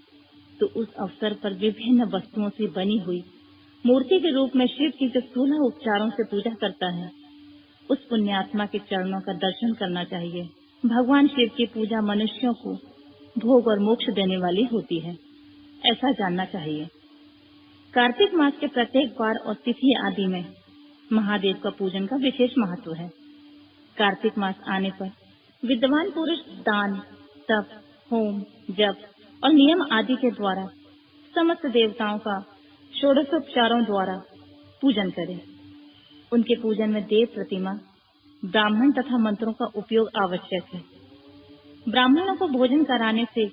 तो उस अवसर पर विभिन्न वस्तुओं से बनी हुई मूर्ति के रूप में शिव की जो 16 उपचारों से पूजा करता है उस पुण्यात्मा के चरणों का दर्शन करना चाहिए। भगवान शिव की पूजा मनुष्यों को भोग और मोक्ष देने वाली होती है, ऐसा जानना चाहिए। कार्तिक मास के प्रत्येक वार और तिथि आदि में महादेव का पूजन का विशेष महत्व है। कार्तिक मास आने पर विद्वान पुरुष दान, तप, होम, जप और नियम आदि के द्वारा समस्त देवताओं का षोडशोपचारों द्वारा पूजन करें। उनके पूजन में देव प्रतिमा, ब्राह्मण तथा मंत्रों का उपयोग आवश्यक है। ब्राह्मणों को भोजन कराने से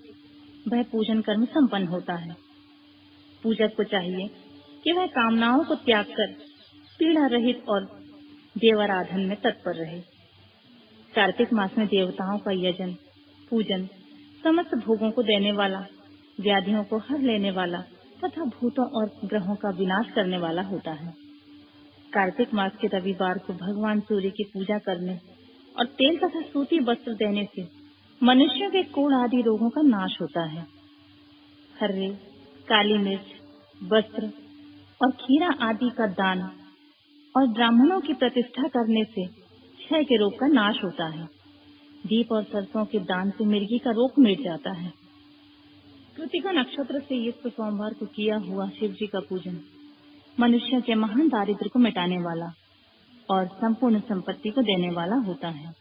वह पूजन कर्म संपन्न होता है। पूजक को चाहिए कि वह कामनाओं को त्याग कर पीड़ा रहित और देवाराधन में तत्पर रहे। कार्तिक मास में देवताओं का यजन, पूजन समस्त भोगों को देने वाला, व्याधियों को हर लेने वाला तथा भूतों और ग्रहों का विनाश करने वाला होता है। कार्तिक मास के रविवार को भगवान सूर्य की पूजा करने और तेल तथा सूती वस्त्र देने से मनुष्यों के कोढ़ आदि रोगों का नाश होता है। हर्रे, काली मिर्च, वस्त्र और खीरा आदि का दान और ब्राह्मणों की प्रतिष्ठा करने से क्षय के रोग का नाश होता है। दीप और सरसों के दान से मिर्गी का रोग मिट जाता है। कृतिका नक्षत्र से युक्त सोमवार को किया हुआ शिव जी का पूजन मनुष्यों के महान दारिद्र्य को मिटाने वाला और संपूर्ण संपत्ति को देने वाला होता है।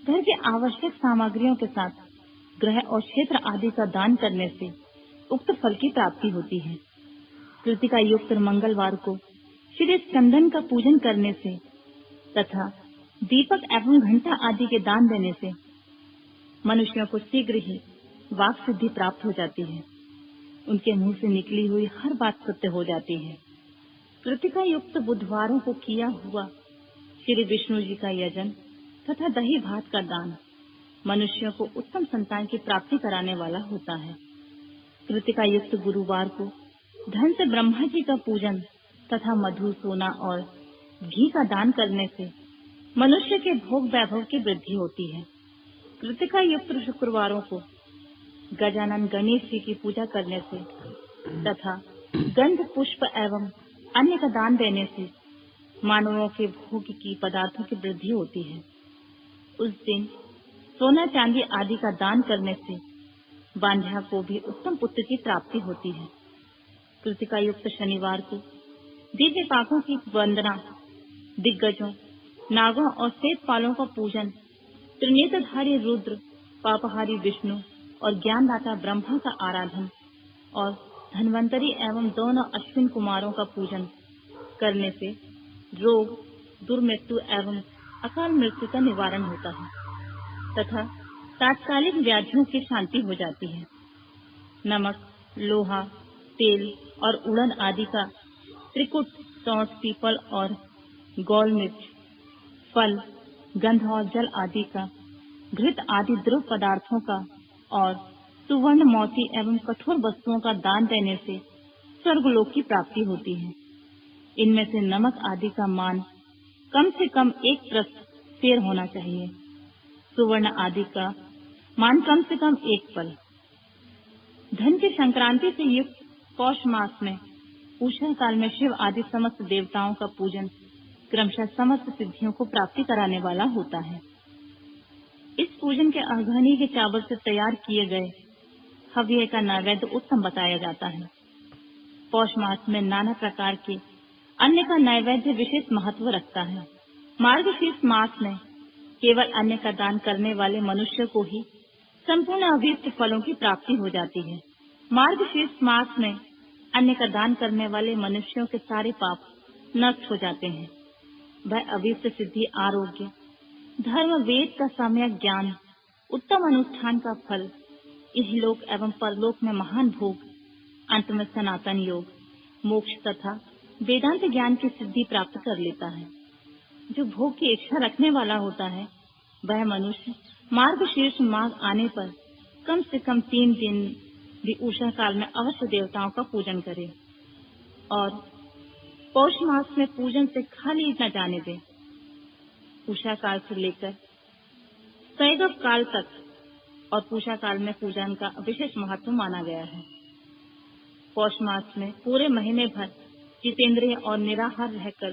घर के आवश्यक सामग्रियों के साथ ग्रह और क्षेत्र आदि का दान करने से उक्त फल की प्राप्ति होती है। कृतिका युक्त मंगलवार को श्री स्कंदन का पूजन करने से तथा दीपक एवं घंटा आदि के दान देने से मनुष्यों को शीघ्र ही वाक सिद्धि प्राप्त हो जाती है। उनके मुंह से निकली हुई हर बात सत्य हो जाती है। कृतिका युक्त बुधवारों को किया हुआ श्री विष्णु जी का यजन तथा दही भात का दान मनुष्यों को उत्तम संतान की प्राप्ति कराने वाला होता है। कृतिका युक्त गुरुवार को धन से ब्रह्मा जी का पूजन तथा मधु, सोना और घी का दान करने से मनुष्य के भोग वैभव की वृद्धि होती है। कृतिका युक्त शुक्रवारों को गजानन गणेश जी की पूजा करने से तथा गंध, पुष्प एवं अन्य का दान देने से मानवों के भोग की पदार्थों की वृद्धि होती है। उस दिन सोना, चांदी आदि का दान करने से बांझा को भी उत्तम पुत्र की प्राप्ति होती है। कृतिका युक्त शनिवार को दिव्य पाकों की वंदना, दिग्गजों, नागों और श्वेतपालों का पूजन, त्रिनेत्रधारी रुद्र, पापहारी विष्णु और ज्ञानदाता ब्रह्मा का आराधन और धन्वंतरी एवं दोनों अश्विन कुमारों का पूजन करने से रोग, दुर्मृत्यु एवं अकाल मृत्यु का निवारण होता है तथा तात्कालिक व्याधियों की शांति हो जाती है। नमक, लोहा, तेल और उड़न आदि का त्रिकुट, सौंठ, पीपल और गोल मिर्च, फल, गंध और जल आदि का, घृत आदि द्रव पदार्थों का और सुवर्ण, मोती एवं कठोर वस्तुओं का दान देने से स्वर्गलोक की प्राप्ति होती है। इनमें से नमक आदि का मान कम से कम 1 प्रस्थ सेर होना चाहिए। सुवर्ण आदि का मान कम से कम 1 पल। धन की संक्रांति से युक्त पौष मास में उषा काल में शिव आदि समस्त देवताओं का पूजन क्रमशः समस्त सिद्धियों को प्राप्ति कराने वाला होता है। इस पूजन के अघनी के चावल से तैयार किए गए हव्य का नैवेद्य उत्तम बताया जाता है। पौष मास में नाना प्रकार के अन्न का नैवेद्य विशेष महत्व रखता है। मार्गशीर्ष मास में केवल अन्न का दान करने वाले मनुष्य को ही संपूर्ण अभीष्ट फलों की प्राप्ति हो जाती है। मार्गशीर्ष मास में अन्न का दान करने वाले मनुष्यों के सारे पाप नष्ट हो जाते हैं। वह अभीष्ट सिद्धि, आरोग्य, धर्म, वेद का सम्यक ज्ञान, उत्तम अनुष्ठान का फल, इहलोक एवं परलोक में महान भोग, अंत में सनातन योग, मोक्ष तथा वेदांत ज्ञान की सिद्धि प्राप्त कर लेता है। जो भोग की इच्छा रखने वाला होता है वह मनुष्य मार्गशीर्ष मास आने पर कम से कम 3 दिन भी उषा काल में अवश्य देवताओं का पूजन करे और पौष मास में पूजन से खाली न जाने दे। उषा काल से लेकर शैगव काल तक और पूषा काल में पूजन का विशेष महत्व माना गया है। पौष मास में पूरे महीने भर जितेंद्रिय और निराहार रहकर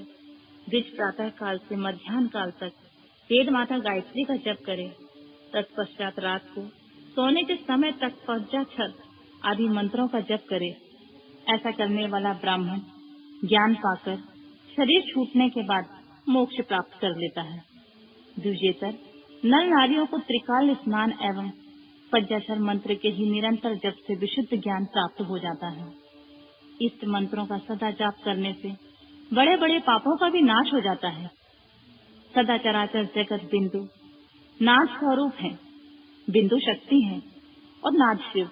द्विज प्रातः काल से मध्याह्न काल तक वेद माता गायत्री का जप करे। तत्पश्चात रात को सोने के समय तक पंचाक्षर आदि मंत्रों का जप करे। ऐसा करने वाला ब्राह्मण ज्ञान पाकर शरीर छूटने के बाद मोक्ष प्राप्त कर लेता है। द्विजेतर नर नारियों को त्रिकाल स्नान एवं पंचाक्षर मंत्र के ही निरंतर जप से विशुद्ध ज्ञान प्राप्त हो जाता है। इस मंत्रों का सदा जाप करने से बड़े बड़े पापों का भी नाश हो जाता है। सदा चराचर जगत बिंदु नाद स्वरूप है, बिंदु शक्ति है और नाद शिव।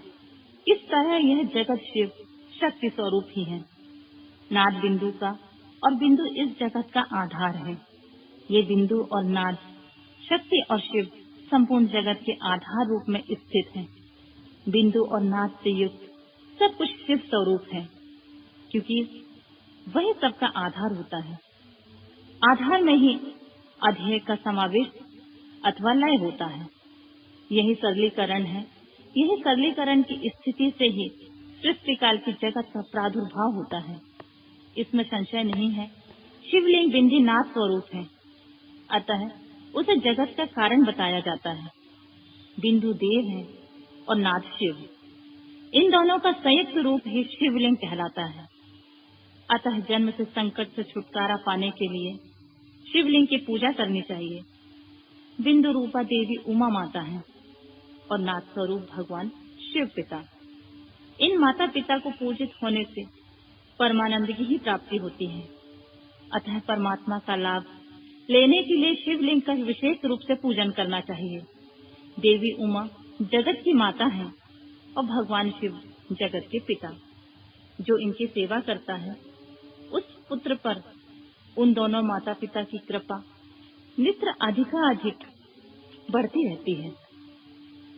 इस तरह यह जगत शिव शक्ति स्वरूप ही है। नाद बिंदु का और बिंदु इस जगत का आधार है। ये बिंदु और नाद, शक्ति और शिव संपूर्ण जगत के आधार रूप में स्थित है। बिंदु और नाद से युक्त सब कुछ शिव स्वरूप है, क्योंकि वही सबका आधार होता है। आधार में ही अध्यय का समावेश अथवा लय होता है। यही सरलीकरण है। यही सरलीकरण की स्थिति से ही सृष्टि काल की जगत का प्रादुर्भाव होता है। इसमें संशय नहीं है। शिवलिंग बिंदी नाद स्वरूप है, अतः उसे जगत का कारण बताया जाता है। बिंदु देव है और नाद शिव। इन दोनों का संयुक्त रूप ही शिवलिंग कहलाता है। अतः जन्म से संकट से छुटकारा पाने के लिए शिवलिंग की पूजा करनी चाहिए। बिंदु रूपा देवी उमा माता है और नाद स्वरूप भगवान शिव पिता। इन माता पिता को पूजित होने से परमानंद की ही प्राप्ति होती है। अतः परमात्मा का लाभ लेने के लिए शिवलिंग का विशेष रूप से पूजन करना चाहिए। देवी उमा जगत की माता है और भगवान शिव जगत के पिता। जो इनकी सेवा करता है उस पुत्र पर उन दोनों माता पिता की कृपा नित्य अधिकाधिक बढ़ती रहती है।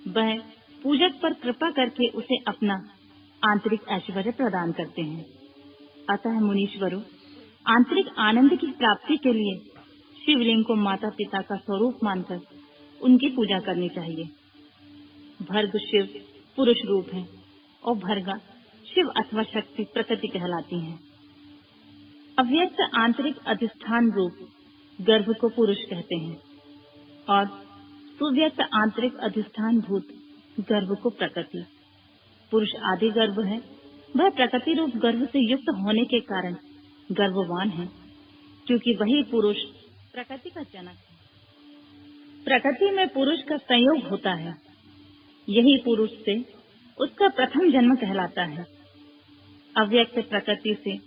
वह पूजक पर कृपा करके उसे अपना आंतरिक ऐश्वर्य प्रदान करते हैं। अतः मुनीश्वरों, आंतरिक आनंद की प्राप्ति के लिए शिवलिंग को माता पिता का स्वरूप मानकर उनकी पूजा करनी चाहिए। भर्ग शिव पुरुष रूप है और भर्गा शिव अथवा शक्ति प्रकृति कहलाती हैं। अव्यक्त आंतरिक अधिष्ठान रूप गर्भ को पुरुष कहते हैं और सुव्यक्त आंतरिक अधिष्ठान भूत गर्भ को प्रकृति। पुरुष आदि गर्भ है। वह प्रकृति रूप गर्भ से युक्त होने के कारण गर्भवान है, क्योंकि वही पुरुष प्रकृति का जनक है। प्रकृति में पुरुष का संयोग होता है। यही पुरुष से उसका प्रथम जन्म कहलाता है। अव्यक्त प्रकृति से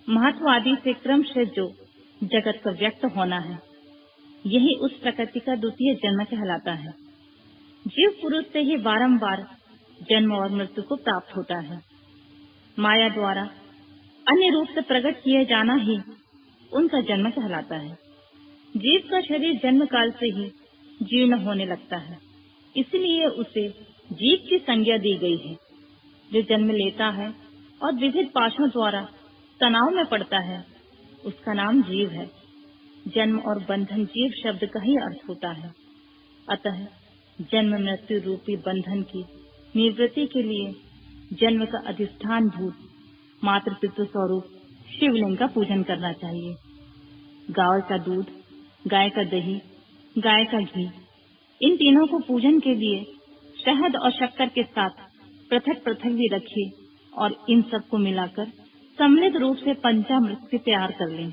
महत्व आदि से क्रम से जो जगत का व्यक्त होना है, यही उस प्रकृति का द्वितीय जन्म कहलाता है। जीव पुरुष से ही बारंबार जन्म और मृत्यु को प्राप्त होता है। माया द्वारा अन्य रूप से प्रकट किए जाना ही उनका जन्म कहलाता है। जीव का शरीर जन्म काल से ही जीर्ण होने लगता है, इसलिए उसे जीव की संज्ञा दी गई है। जो जन्म लेता है और विविध पाशों द्वारा तनाव में पड़ता है, उसका नाम जीव है। जन्म और बंधन जीव शब्द का ही अर्थ होता है। अतः जन्म मृत्यु रूपी बंधन की निवृत्ति के लिए जन्म का अधिष्ठान भूत मातृ पितृ स्वरूप शिवलिंग का पूजन करना चाहिए। गाय का दूध, गाय का दही, गाय का घी, इन तीनों को पूजन के लिए शहद और शक्कर के साथ पृथक पृथक भी रखिए और इन सब को मिलाकर सम्मिलित रूप से पंचामृत से तैयार कर लें।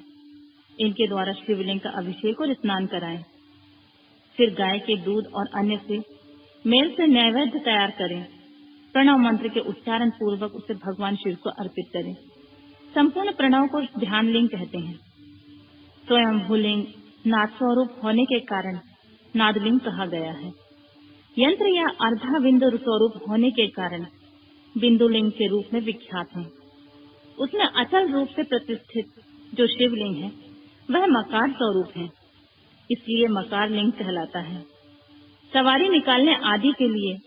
इनके द्वारा शिवलिंग का अभिषेक और स्नान कराएं। फिर गाय के दूध और अन्य से मेल से नैवेद्य तैयार करें। प्रणव मंत्र के उच्चारण पूर्वक उसे भगवान शिव को अर्पित करें। संपूर्ण प्रणव को ध्यान लिंग कहते हैं। स्वयं भूलिंग नाद स्वरूप होने के कारण नादलिंग कहा गया है। यंत्र या अर्धा बिंदु स्वरूप होने के कारण बिंदुलिंग के रूप में विख्यात है। उसमें अचल रूप से प्रतिष्ठित जो शिवलिंग है वह मकार स्वरूप है, इसलिए मकार लिंग कहलाता है। सवारी निकालने आदि के लिए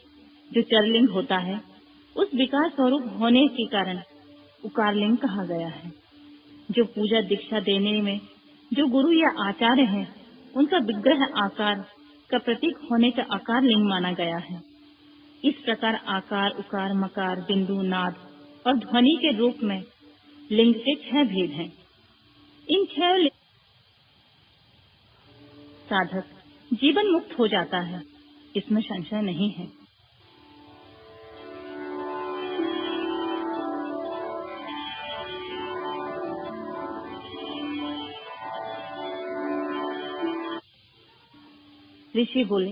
जो चरलिंग होता है उस विकार स्वरूप होने के कारण उकार लिंग कहा गया है। जो पूजा दीक्षा देने में जो गुरु या आचार्य हैं उनका विग्रह आकार का प्रतीक होने का आकार लिंग माना गया है। इस प्रकार आकार, उकार, मकार, बिंदु, नाद और ध्वनि के रूप में लिंग के 6 भेद हैं। इन 6 साधक जीवन मुक्त हो जाता है, इसमें संशय नहीं है। ऋषि बोले,